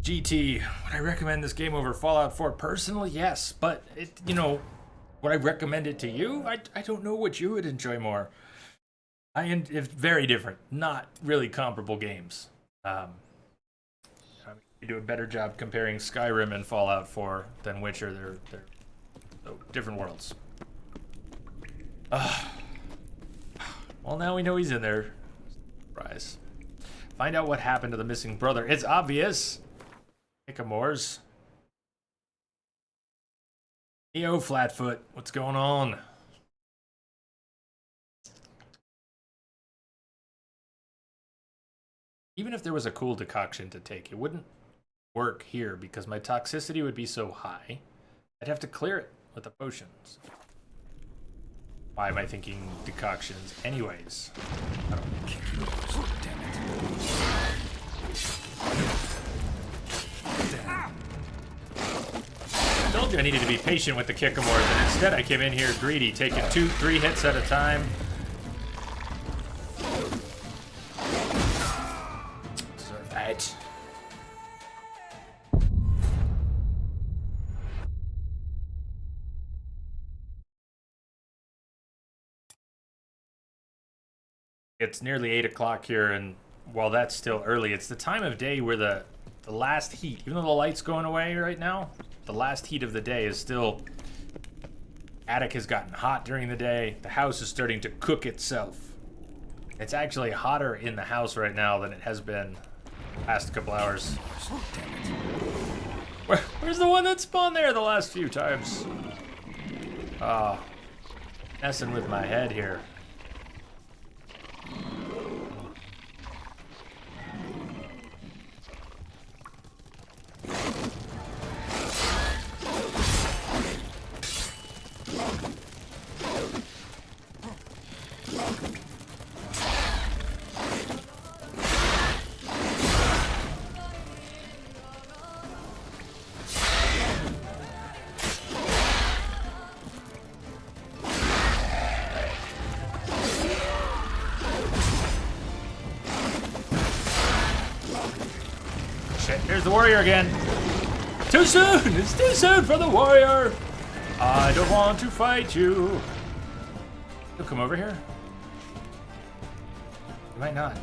GT, would I recommend this game over Fallout 4? Personally, yes, but it, you know, would I recommend it to you? I don't know what you would enjoy more. It's very different, not really comparable games. You do a better job comparing Skyrim and Fallout 4 than Witcher. They're different worlds. Well, now we know he's in there. Surprise. Find out what happened to the missing brother. It's obvious. Kikamores. Neo Flatfoot, what's going on? Even if there was a cool decoction to take, it wouldn't work here because my toxicity would be so high. I'd have to clear it with the potions. Why am I thinking decoctions anyways? I don't kick you. Damn it. I told you I needed to be patient with the Kikamores, and instead I came in here greedy, taking 2-3 hits at a time. Deserve that. It's nearly 8 o'clock here, and while that's still early, it's the time of day where the last heat, even though the light's going away right now, the last heat of the day is still... Attic has gotten hot during the day. The house is starting to cook itself. It's actually hotter in the house right now than it has been the past couple hours. Where's the one that spawned there the last few times? Oh, messing with my head here. There's the warrior again. Too soon! It's too soon for the warrior! I don't want to fight you. He'll come over here? He might not.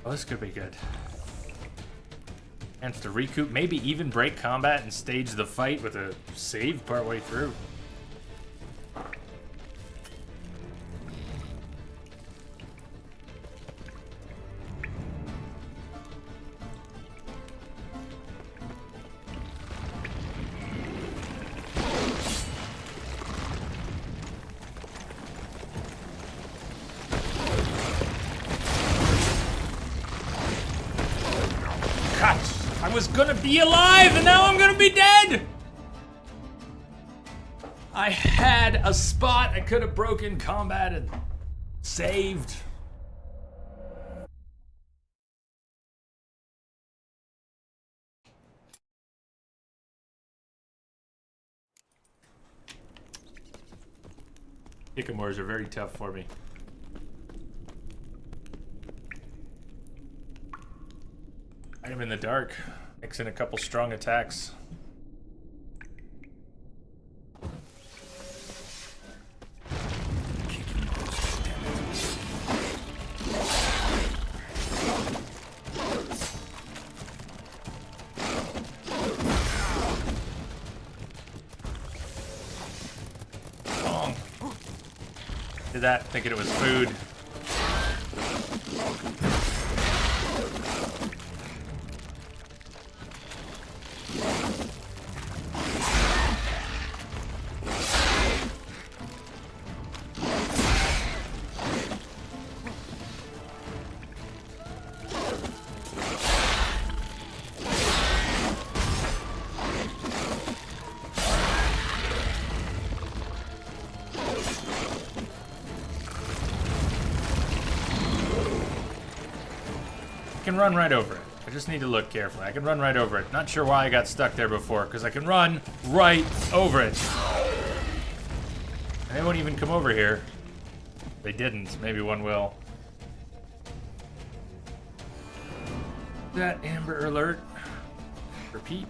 Oh, this could be good. Chance to recoup, maybe even break combat and stage the fight with a save partway through. I was gonna be alive and now I'm gonna be dead! I had a spot I could have broken combat and saved. Hickamores are very tough for me. I'm in the dark. Mix in a couple strong attacks. Oh. Did that thinking it was food. I can run right over it. I just need to look carefully. I can run right over it. Not sure why I got stuck there before, because I can run right over it. And they won't even come over here. They didn't. Maybe one will. That Amber Alert. Repeat.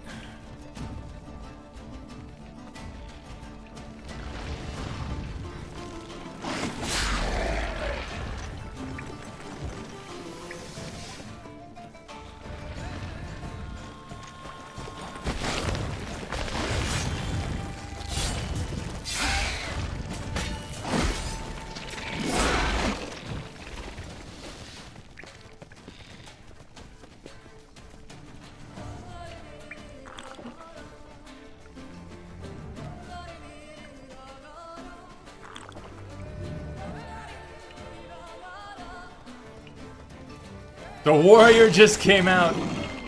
The warrior just came out.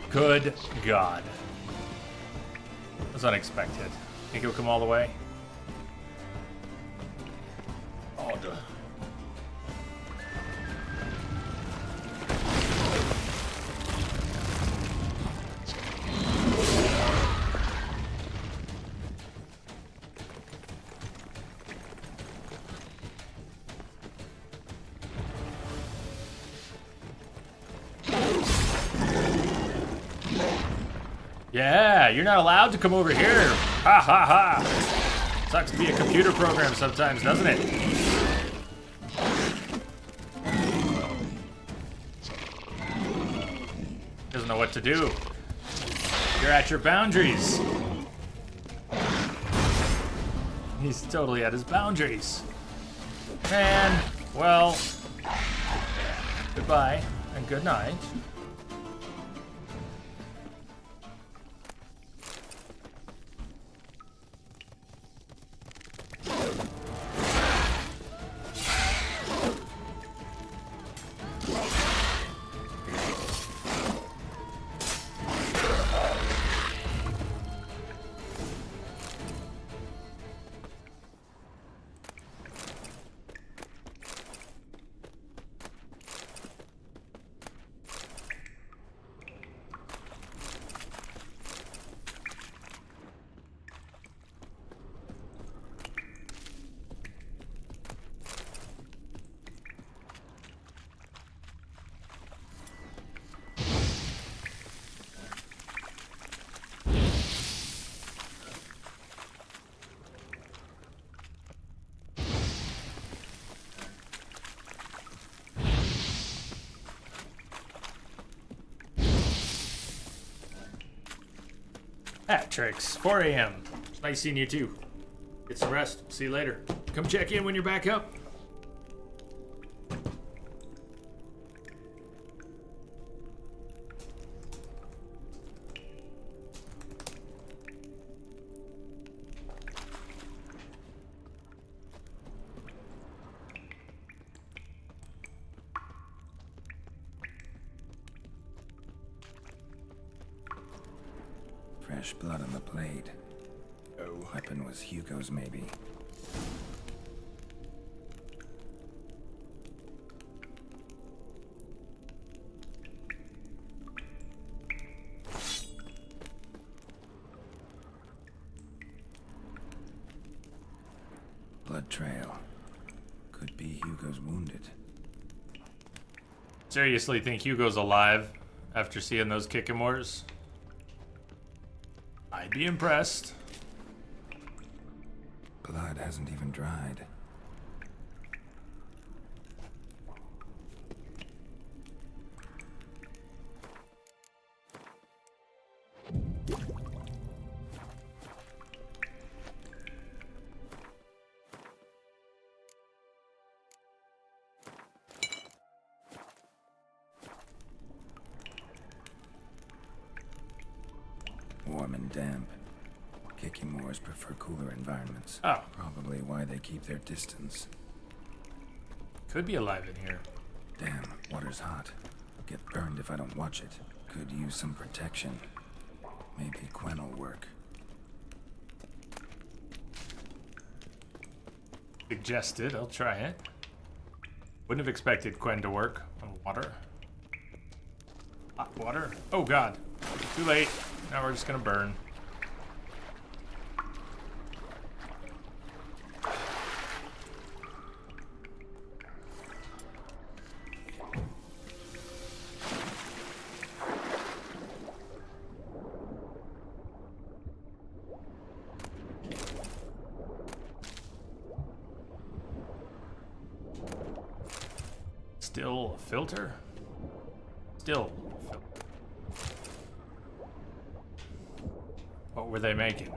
Good God. That was unexpected. Think he'll come all the way? Oh, duh. Yeah, you're not allowed to come over here. Ha ha ha. Sucks to be a computer program sometimes, doesn't it? Doesn't know what to do. You're at your boundaries. He's totally at his boundaries. Man, well, goodbye and good night. Trix, 4 a.m. Nice seeing you too. Get some rest. See you later. Come check in when you're back up. Fresh blood on the blade. Weapon was Hugo's, maybe. Blood trail. Could be Hugo's wounded. Seriously think Hugo's alive after seeing those Kikimores? I'd be impressed. Blood hasn't even dried. Warm and damp. Kikimores prefer cooler environments. Oh. Probably why they keep their distance. Could be alive in here. Damn, water's hot. Get burned if I don't watch it. Could use some protection. Maybe Quen will work. Suggested. I'll try it. Wouldn't have expected Quen to work on water. Hot water? Oh god. Too late. Now we're just gonna burn. Still a filter? Still a filter. What were they making?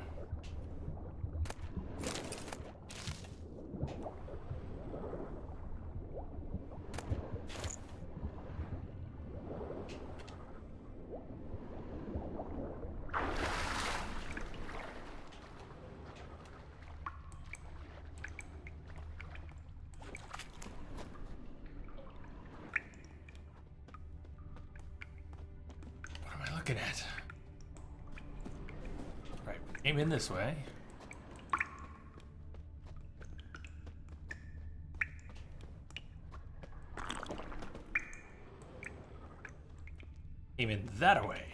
Looking at. Right, came in this way. Came in that way.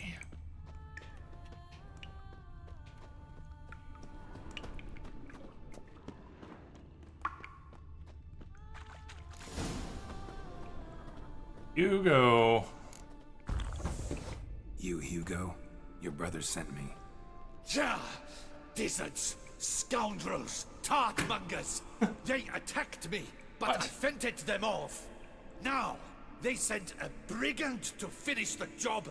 Hugo. You, Hugo? Your brother sent me. Ja! Dizzards, scoundrels, tartmongers! They attacked me, but I fended them off. Now, they sent a brigand to finish the job.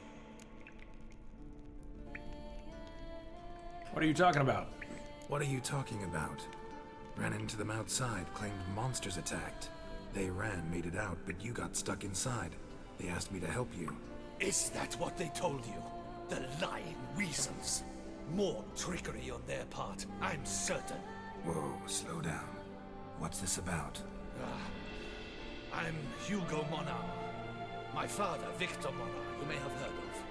What are you talking about? What are you talking about? Ran into them outside, claimed monsters attacked. They ran, made it out, but you got stuck inside. They asked me to help you. Is that what they told you? The lying weasels. More trickery on their part, I'm certain. Whoa, slow down. What's this about? I'm Hugo Monar. My father, Victor Monar, you may have heard of.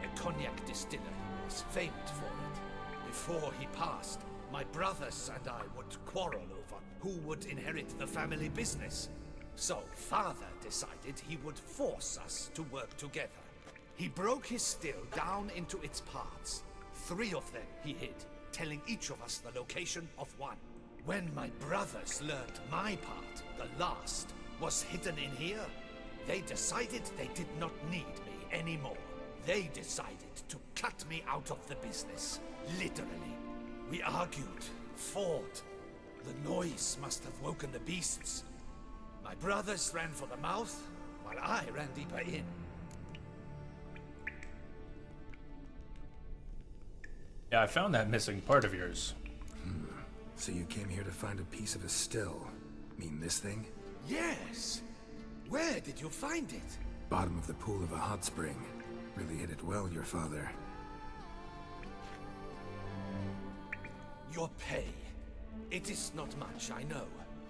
A cognac distiller, was famed for it. Before he passed, my brothers and I would quarrel over who would inherit the family business. So father decided he would force us to work together. He broke his still down into its parts. 3 of them he hid, telling each of us the location of one. When my brothers learned my part, the last, was hidden in here, they decided they did not need me anymore. They decided to cut me out of the business, literally. We argued, fought. The noise must have woken the beasts. My brothers ran for the mouth, while I ran deeper in. Yeah, I found that missing part of yours. So you came here to find a piece of a still. Mean this thing? Yes. Where did you find it? Bottom of the pool of a hot spring. Really hit it well, your father. Your pay. It is not much, I know.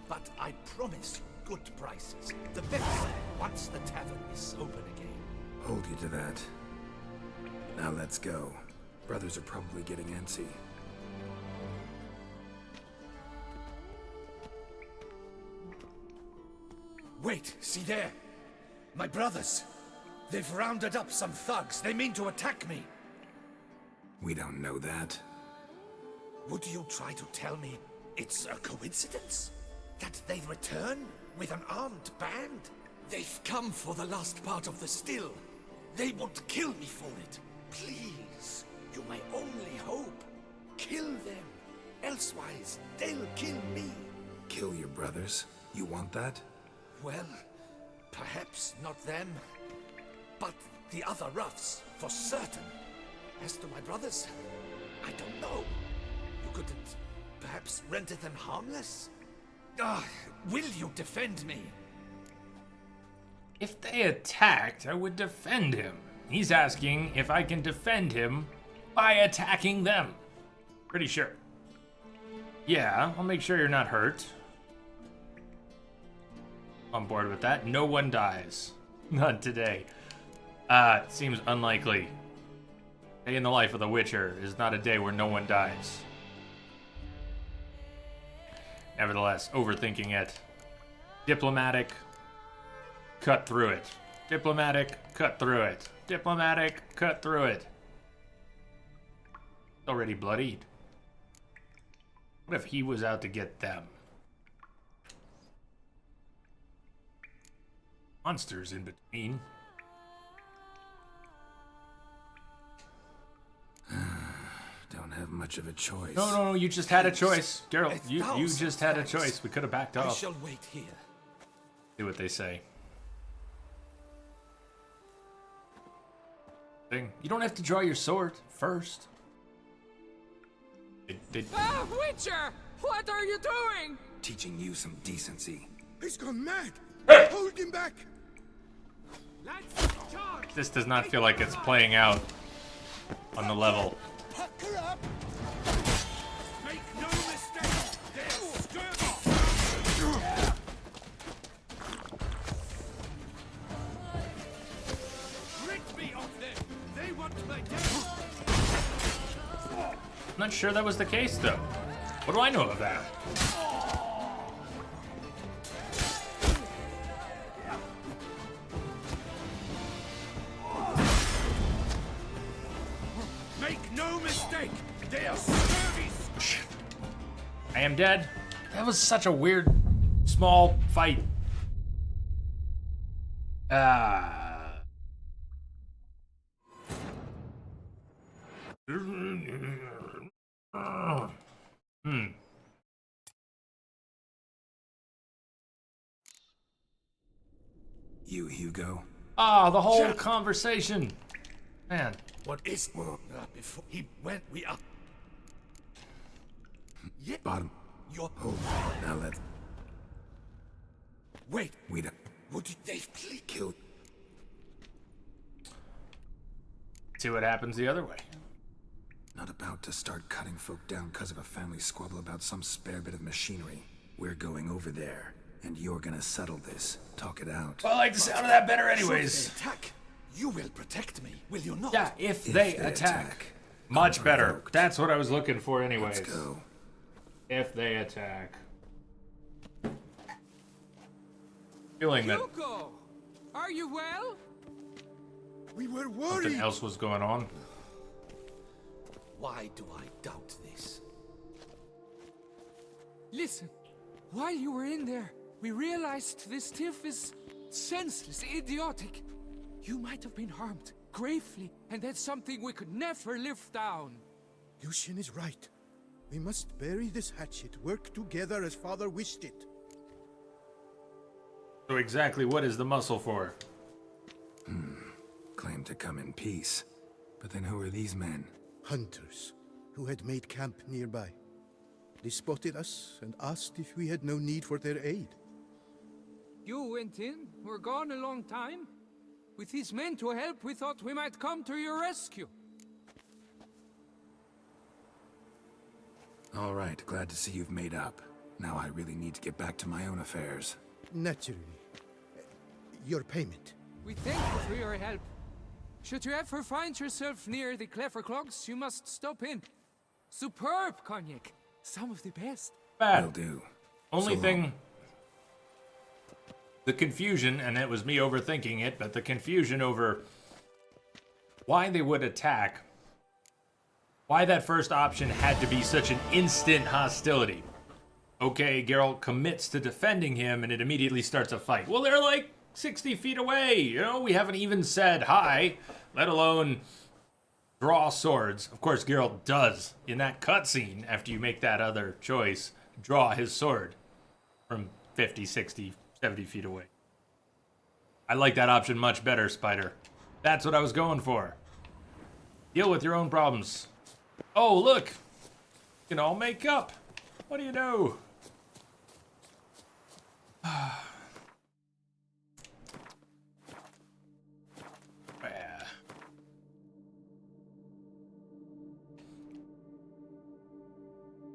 But I promise you good prices. The best once the tavern is open again. Hold you to that. Now let's go. Brothers are probably getting antsy. Wait, see there? My brothers. They've rounded up some thugs. They mean to attack me. We don't know that. Would you try to tell me it's a coincidence? That they return with an armed band? They've come for the last part of the still. They want to kill me for it. Please, you're my only hope. Kill them. Elsewise, they'll kill me. Kill your brothers? You want that? Well, perhaps not them, but the other roughs, for certain. As to my brothers, I don't know. You couldn't perhaps render them harmless? Will you defend me? If they attacked, I would defend him. He's asking if I can defend him by attacking them. Pretty sure. Yeah, I'll make sure you're not hurt. On board with that. No one dies. Not today. Seems unlikely. Day in the life of the Witcher is not a day where no one dies. Nevertheless, overthinking it. Diplomatic, cut through it. Diplomatic, cut through it. Diplomatic, cut through it. Already bloodied. What if he was out to get them? Monsters in between. Don't have much of a choice. No, you just had a choice. Geralt, you just had a choice. We could have backed I off. shall wait here. See what they say. You don't have to draw your sword first. Witcher! What are you doing? Teaching you some decency. He's gone mad! Hold him back! Let's charge! This does not feel like it's playing out on the level. Pucker up! Make no mistake! They're scurvy! Rid me of them! They want my death! I'm not sure that was the case, though. What do I know of that? Make no mistake! They are scurvy! I am dead. That was such a weird, small fight. You, Hugo? The whole conversation. Man. What is before he went we up? Yeah. Bottom. Your Now let's wait. we don't Would they please kill. See what happens the other way. Not about to start cutting folk down because of a family squabble about some spare bit of machinery. We're going over there, and you're gonna settle this. Talk it out. Well, I like the sound of that better anyways. Should they attack? You will protect me, will you not? Yeah, if they attack. Much better. That's what I was looking for anyways. Let's go. If they attack. Feeling that Hugo! Are you well? We were something worried! else was going on. Why do I doubt this? Listen, while you were in there, we realized this tiff is senseless, idiotic. You might have been harmed, gravely, and that's something we could never live down. Lucian is right. We must bury this hatchet, work together as father wished it. So exactly what is the muscle for? Claim to come in peace. But then who are these men? Hunters. who had made camp nearby. They spotted us and asked if we had no need for their aid. You went in, were gone a long time. With his men to help, we thought we might come to your rescue. All right, glad to see you've made up. Now I really need to get back to my own affairs. Naturally. Your payment. We thank you for your help. Should you ever find yourself near the Clever Clogs, you must stop in. Superb cognac. Some of the best. Bad. Will do. Only So thing... The confusion, and it was me overthinking it, but the confusion over why they would attack, why that first option had to be such an instant hostility. Okay, Geralt commits to defending him, and it immediately starts a fight. Well, they're like 60 feet away, you know? We haven't even said hi, let alone draw swords. Of course, Geralt does, in that cutscene, after you make that other choice, draw his sword from 50, 60, 70 feet away. I like that option much better, Spider. That's what I was going for. Deal with your own problems. Oh, look! You can all make up. What do you know?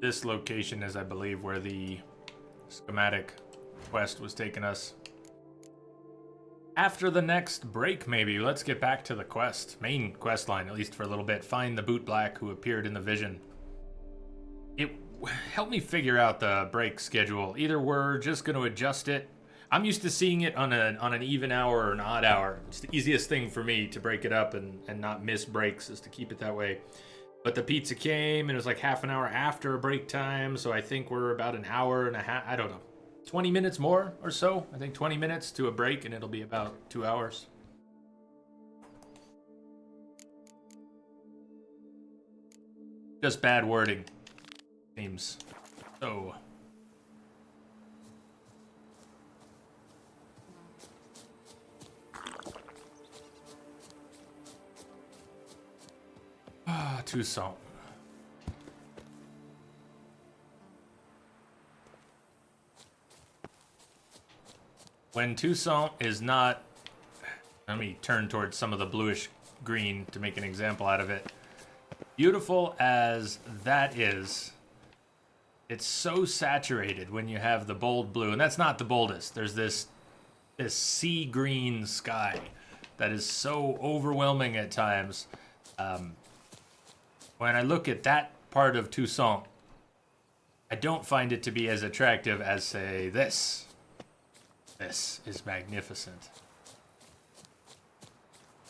This location is, I believe, where the schematic quest was taking us. After the next break, maybe, let's get back to the quest. Main quest line, at least for a little bit. Find the boot black who appeared in the vision. It helped me figure out the break schedule. Either we're just going to adjust it. I'm used to seeing it on an even hour or an odd hour. It's the easiest thing for me to break it up and not miss breaks, is to keep it that way. But the pizza came, and it was like half an hour after break time, so I think we're about an hour and a half. I don't know. 20 minutes more or so. I think 20 minutes to a break, and it'll be about 2 hours. Just bad wording. Seems so. Toussaint. When Toussaint is not... Let me turn towards some of the bluish green to make an example out of it. Beautiful as that is, it's so saturated when you have the bold blue. And that's not the boldest. There's this sea green sky that is so overwhelming at times. When I look at that part of Toussaint, I don't find it to be as attractive as, say, this. This is magnificent.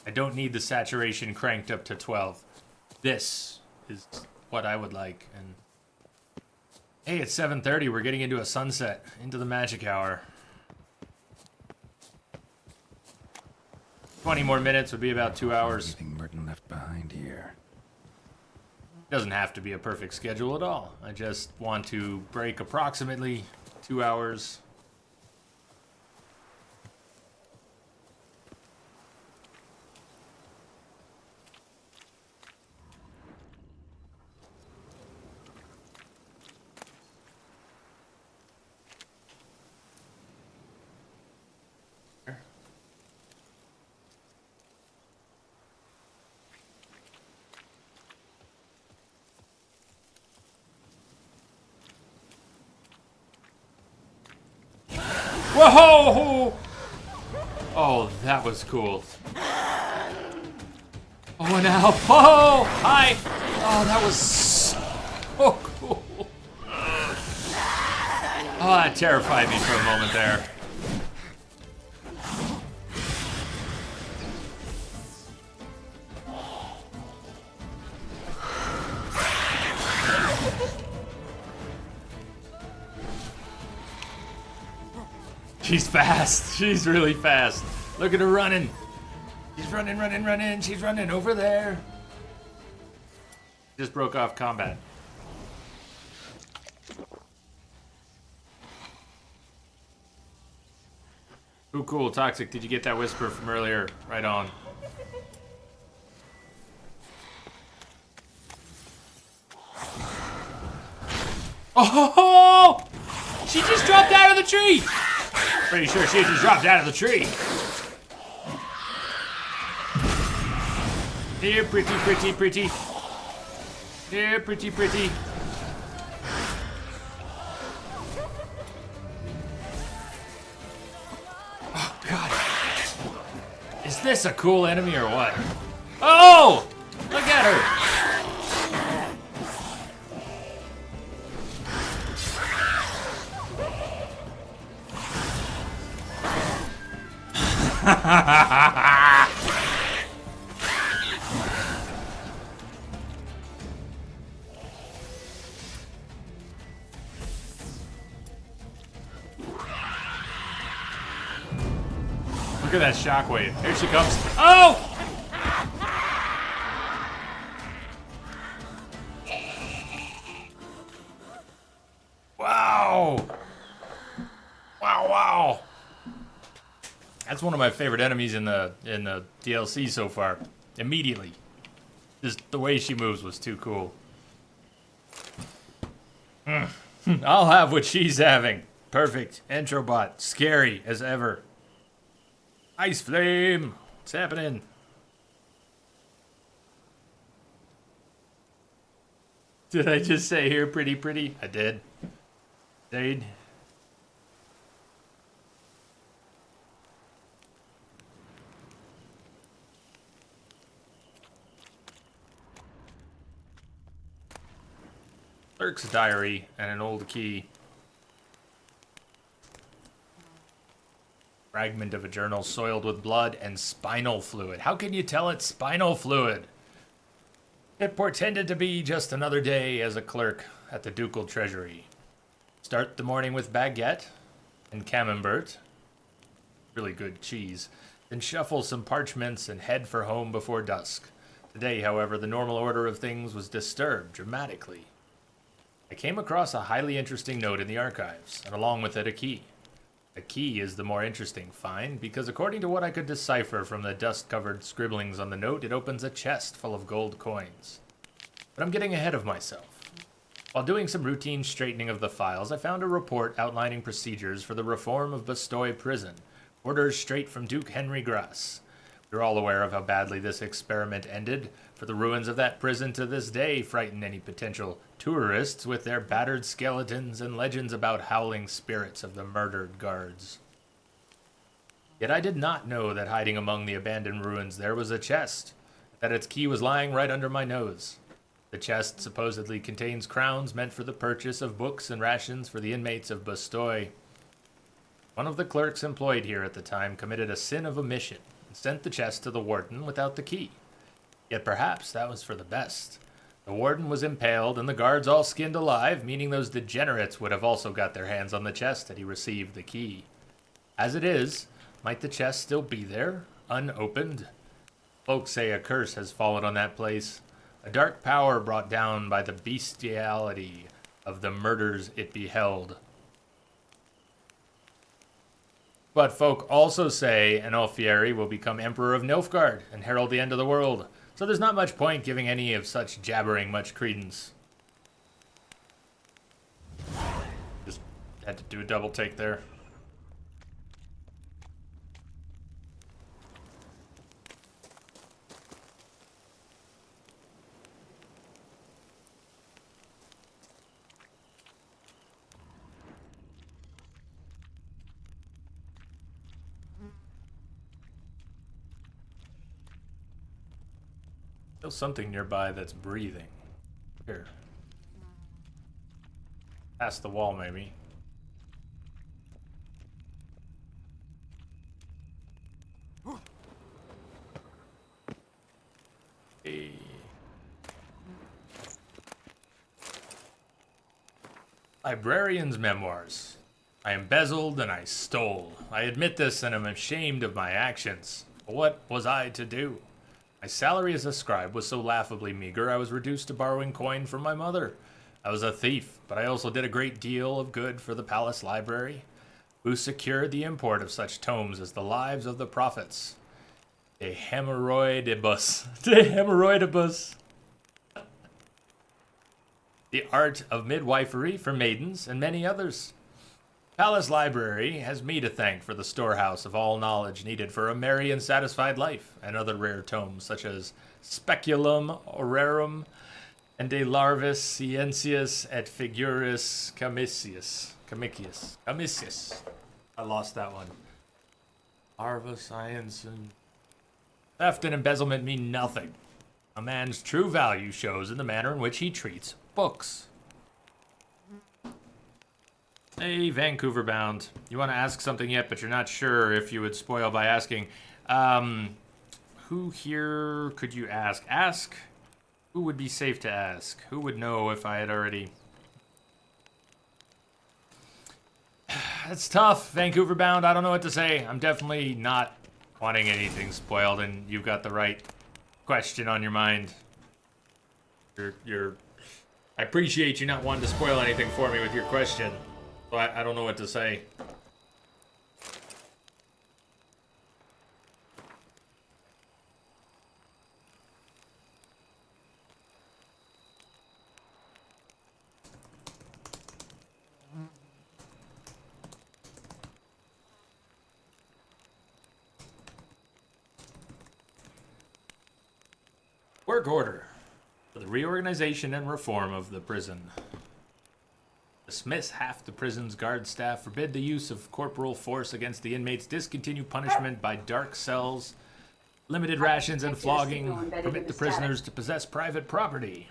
I don't need the saturation cranked up to 12. This is what I would like. And hey, it's 7:30. We're getting into a sunset, into the magic hour. 20 more minutes would be about 2 hours. Anything Merton left behind here. Doesn't have to be a perfect schedule at all. I just want to break approximately 2 hours. Whoa! Oh, that was cool. Oh, and now. Oh, hi! Oh, that was so cool. Oh, that terrified me for a moment there. She's fast. She's really fast. Look at her running. She's running, running, running. She's running over there. Just broke off combat. Ooh, cool. Toxic, did you get that whisper from earlier? Right on. Oh! She just dropped out of the tree! Pretty sure she just dropped out of the tree. Here, pretty, pretty, pretty. Here, pretty, pretty. Oh, God. Is this a cool enemy or what? Oh! Look at her! Look at that shockwave. Here she comes. Oh! Wow! Wow, wow! That's one of my favorite enemies in the DLC so far. Immediately. Just the way she moves was too cool. I'll have what she's having. Perfect. Entrobot. Scary as ever. Ice Flame. What's happening? Did I just say here pretty pretty? I did. Dade. Clerk's diary and an old key. Fragment of a journal soiled with blood and spinal fluid. How can you tell it's spinal fluid? It portended to be just another day as a clerk at the ducal treasury. Start the morning with baguette and camembert. Really good cheese. Then shuffle some parchments and head for home before dusk. Today, however, the normal order of things was disturbed dramatically. I came across a highly interesting note in the archives, and along with it a key. A key is the more interesting find, because according to what I could decipher from the dust-covered scribblings on the note, it opens a chest full of gold coins. But I'm getting ahead of myself. While doing some routine straightening of the files, I found a report outlining procedures for the reform of Bastoy Prison, orders straight from Duke Henry Grasse. We're all aware of how badly this experiment ended, for the ruins of that prison to this day frighten any potential tourists with their battered skeletons and legends about howling spirits of the murdered guards. Yet I did not know that hiding among the abandoned ruins there was a chest, that its key was lying right under my nose. The chest supposedly contains crowns meant for the purchase of books and rations for the inmates of Bastoy. One of the clerks employed here at the time committed a sin of omission and sent the chest to the warden without the key. Yet perhaps that was for the best. The warden was impaled and the guards all skinned alive, meaning those degenerates would have also got their hands on the chest had he received the key. As it is, might the chest still be there, unopened? Folks say a curse has fallen on that place, a dark power brought down by the bestiality of the murders it beheld. But folk also say an Alfieri will become Emperor of Nilfgaard and herald the end of the world. So there's not much point giving any of such jabbering much credence. Just had to do a double take there. There's something nearby that's breathing. Here. Past the wall, maybe. Hey. Librarian's memoirs. I embezzled and I stole. I admit this and am ashamed of my actions. But what was I to do? My salary as a scribe was so laughably meager I was reduced to borrowing coin from my mother. I was a thief, but I also did a great deal of good for the palace library, who secured the import of such tomes as the Lives of the Prophets, De Hemorrhoidibus, De Hemorrhoidibus, The Art of Midwifery for Maidens, and many others. Palace Library has me to thank for the storehouse of all knowledge needed for a merry and satisfied life, and other rare tomes such as Speculum Aurarum and De Larvis Scientius et Figuris Comicius. I lost that one. Larva Science and... Theft and embezzlement mean nothing. A man's true value shows in the manner in which he treats books. Hey, Vancouver bound. You want to ask something yet, but you're not sure if you would spoil by asking. Who here could you ask? Ask? Who would be safe to ask? Who would know if I had already... That's tough, Vancouver bound. I don't know what to say. I'm definitely not wanting anything spoiled, and you've got the right question on your mind. I appreciate you not wanting to spoil anything for me with your question. So I don't know what to say. Work order for the reorganization and reform of the prison. Dismiss half the prison's guard staff, forbid the use of corporal force against the inmates, discontinue punishment by dark cells, limited rations and flogging, permit the prisoners to possess private property.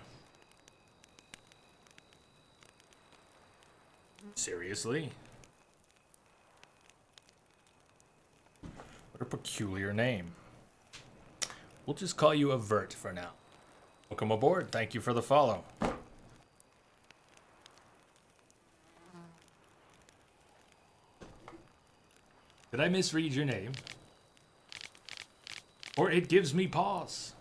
Seriously? What a peculiar name. We'll just call you Avert for now. Welcome aboard. Thank you for the follow. Did I misread your name? Or it gives me pause.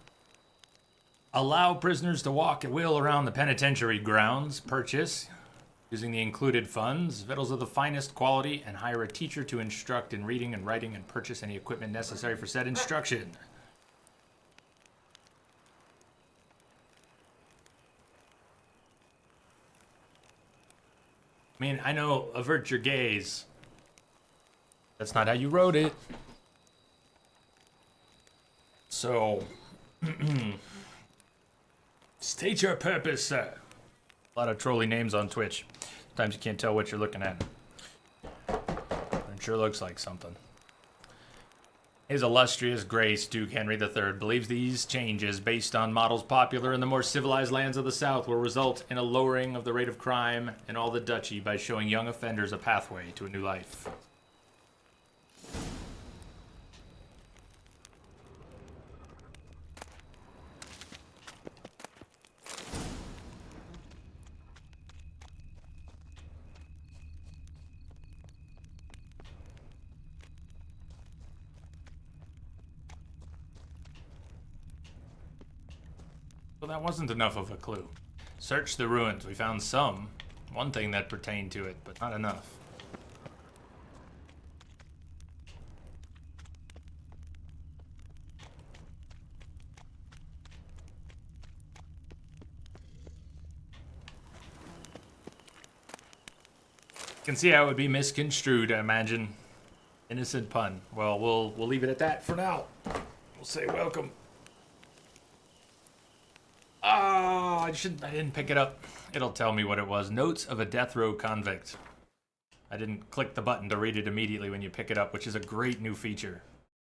Allow prisoners to walk at will around the penitentiary grounds. Purchase, using the included funds, victuals of the finest quality, and hire a teacher to instruct in reading and writing and purchase any equipment necessary for said instruction. I mean, I know avert your gaze. That's not how you wrote it. So, state your purpose, sir. A lot of trolly names on Twitch. Sometimes you can't tell what you're looking at. It sure looks like something. His illustrious Grace, Duke Henry III, believes these changes, based on models popular in the more civilized lands of the South, will result in a lowering of the rate of crime in all the duchy by showing young offenders a pathway to a new life. Well, that wasn't enough of a clue. Search the ruins. We found one thing that pertained to it, but not enough. You can see how it would be misconstrued, I imagine. Innocent pun. Well, we'll leave it at that for now. We'll say welcome. Oh, I didn't pick it up. It'll tell me what it was. Notes of a death row convict. I didn't click the button to read it immediately when you pick it up, which is a great new feature.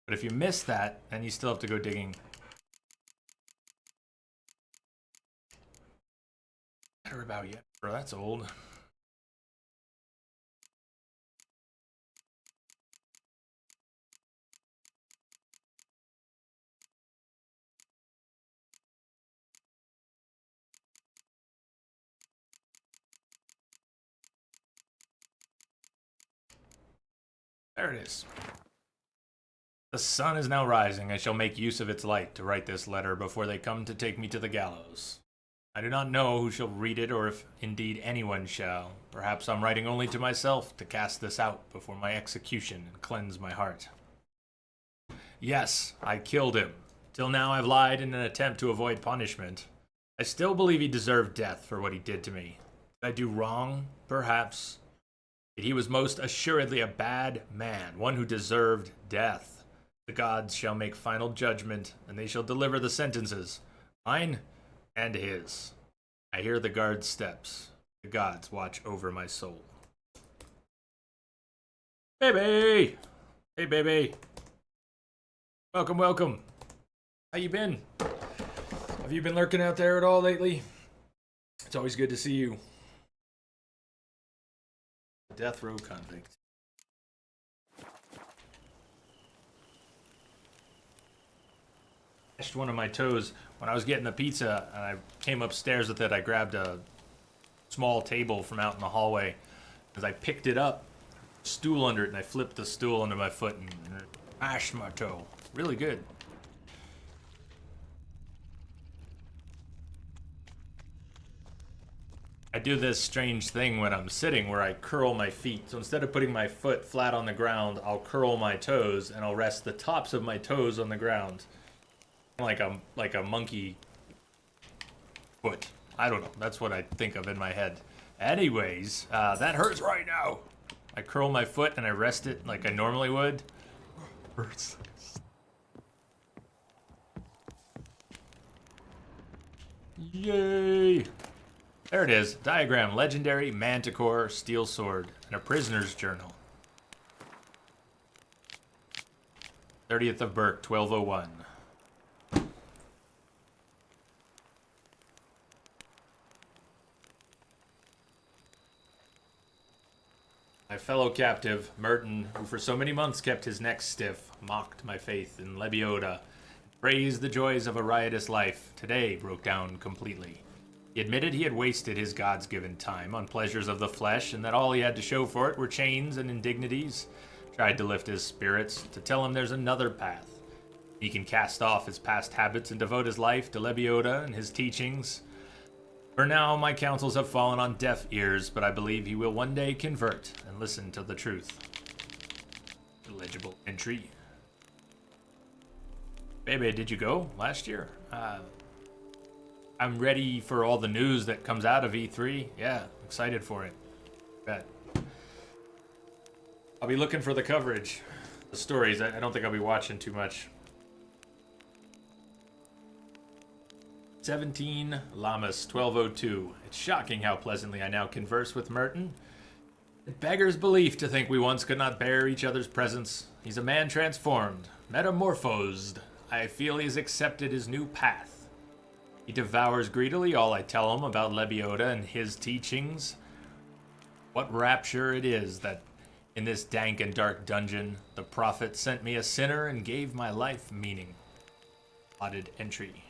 But if you miss that, then you still have to go digging. Better about yet, bro. That's old. There it is. The sun is now rising. I shall make use of its light to write this letter before they come to take me to the gallows. I do not know who shall read it, or if indeed anyone shall. Perhaps I'm writing only to myself to cast this out before my execution and cleanse my heart. Yes, I killed him. Till now I've lied in an attempt to avoid punishment. I still believe he deserved death for what he did to me. Did I do wrong? Perhaps. Yet he was most assuredly a bad man, one who deserved death. The gods shall make final judgment, and they shall deliver the sentences, mine and his. I hear the guard's steps. The gods watch over my soul. Baby! Hey, baby. Welcome, welcome. How you been? Have you been lurking out there at all lately? It's always good to see you. Death row convict. Mashed one of my toes when I was getting the pizza, and I came upstairs with it. I grabbed a small table from out in the hallway. As I picked it up, stool under it, and I flipped the stool under my foot and mashed my toe. Really good. I do this strange thing when I'm sitting where I curl my feet. So instead of putting my foot flat on the ground, I'll curl my toes and I'll rest the tops of my toes on the ground. Like a monkey foot. I don't know. That's what I think of in my head. Anyways, that hurts right now. I curl my foot and I rest it like I normally would. Hurts. Yay! There it is. Diagram. Legendary Manticore Steel Sword and a prisoner's journal. 30th of Burke, 1201. My fellow captive, Merton, who for so many months kept his neck stiff, mocked my faith in Lebioda, praised the joys of a riotous life, today broke down completely. He admitted he had wasted his God's-given time on pleasures of the flesh, and that all he had to show for it were chains and indignities. Tried to lift his spirits, to tell him there's another path. He can cast off his past habits and devote his life to Lebioda and his teachings. For now, my counsels have fallen on deaf ears, but I believe he will one day convert and listen to the truth. Illegible entry. Baby, did you go last year? I'm ready for all the news that comes out of E3. Yeah, excited for it. Bet. I'll be looking for the coverage. The stories, I don't think I'll be watching too much. 17 Lammas, 1202. It's shocking how pleasantly I now converse with Merton. It beggars belief to think we once could not bear each other's presence. He's a man transformed, metamorphosed. I feel he has accepted his new path. He devours greedily all I tell him about Lebioda and his teachings. What rapture it is that in this dank and dark dungeon, the prophet sent me a sinner and gave my life meaning. Plotted entry.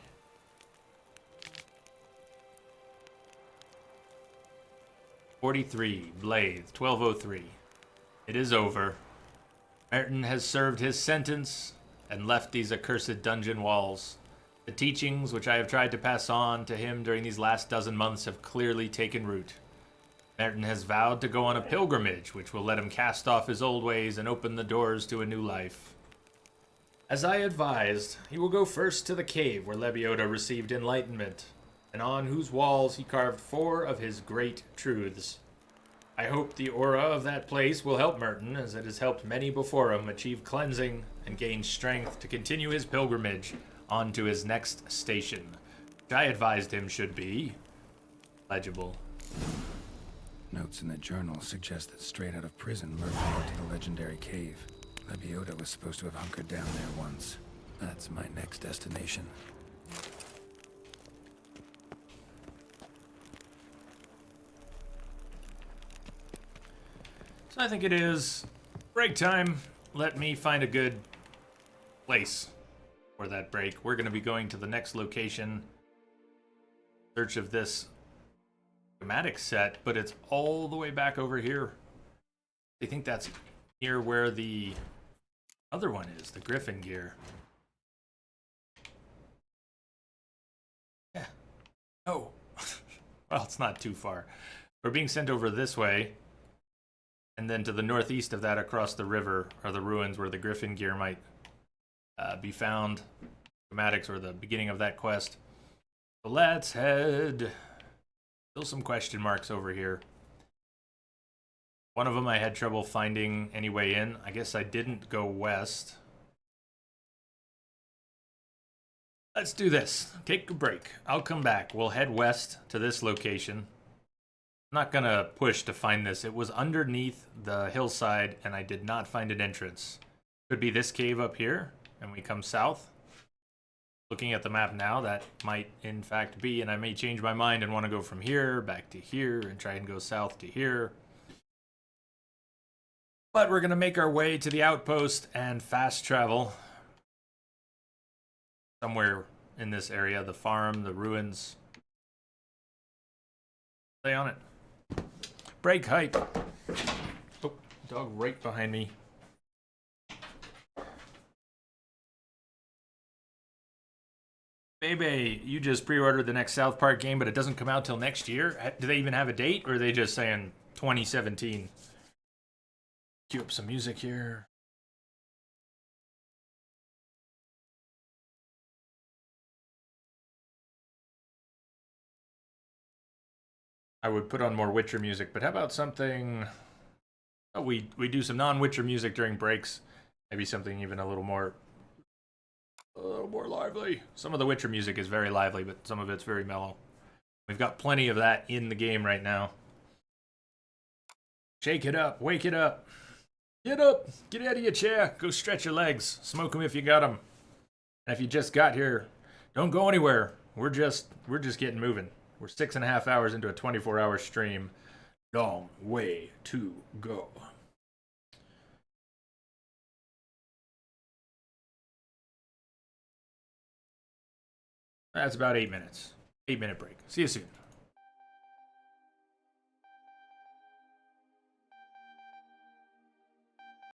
"43, Blythe, 1203. It is over. Merton has served his sentence and left these accursed dungeon walls. The teachings which I have tried to pass on to him during these last dozen months have clearly taken root. Merton has vowed to go on a pilgrimage which will let him cast off his old ways and open the doors to a new life. As I advised, he will go first to the cave where Lebioda received enlightenment, and on whose walls he carved 4 of his great truths. I hope the aura of that place will help Merton, as it has helped many before him achieve cleansing and gain strength to continue his pilgrimage on to his next station, which I advised him should be legible." Notes in the journal suggest that straight out of prison, Merton went to the legendary cave. Lebioda was supposed to have hunkered down there once. That's my next destination. So I think it is break time. Let me find a good place for that break. We're going to be going to the next location. Search of this schematic set, but it's all the way back over here. I think that's near where the other one is, the Griffin gear. Yeah. Oh. Well, it's not too far. We're being sent over this way. And then to the northeast of that, across the river, are the ruins where the Griffin gear might be found. Schematics or the beginning of that quest. So let's head. Still some question marks over here. One of them I had trouble finding any way in. I guess I didn't go west. Let's do this. Take a break. I'll come back. We'll head west to this location. I'm not gonna push to find this. It was underneath the hillside and I did not find an entrance. Could be this cave up here and we come south. Looking at the map now, that might in fact be, and I may change my mind and want to go from here back to here and try and go south to here. But we're gonna make our way to the outpost and fast travel somewhere in this area, the farm, the ruins. Stay on it. Break hype. Oh, dog right behind me. Baby, you just pre-ordered the next South Park game, but it doesn't come out till next year? Do they even have a date, or are they just saying 2017? Cue up some music here. I would put on more Witcher music, but how about something... Oh, we do some non-Witcher music during breaks. Maybe something even a little more lively. Some of the Witcher music is very lively, but some of it's very mellow. We've got plenty of that in the game right now. Shake it up, wake it up. Get up, get out of your chair, go stretch your legs, smoke them if you got them. And if you just got here, don't go anywhere. We're just getting moving. We're 6.5 hours into a 24-hour stream. Long way to go. That's about 8 minutes. 8-minute break. See you soon.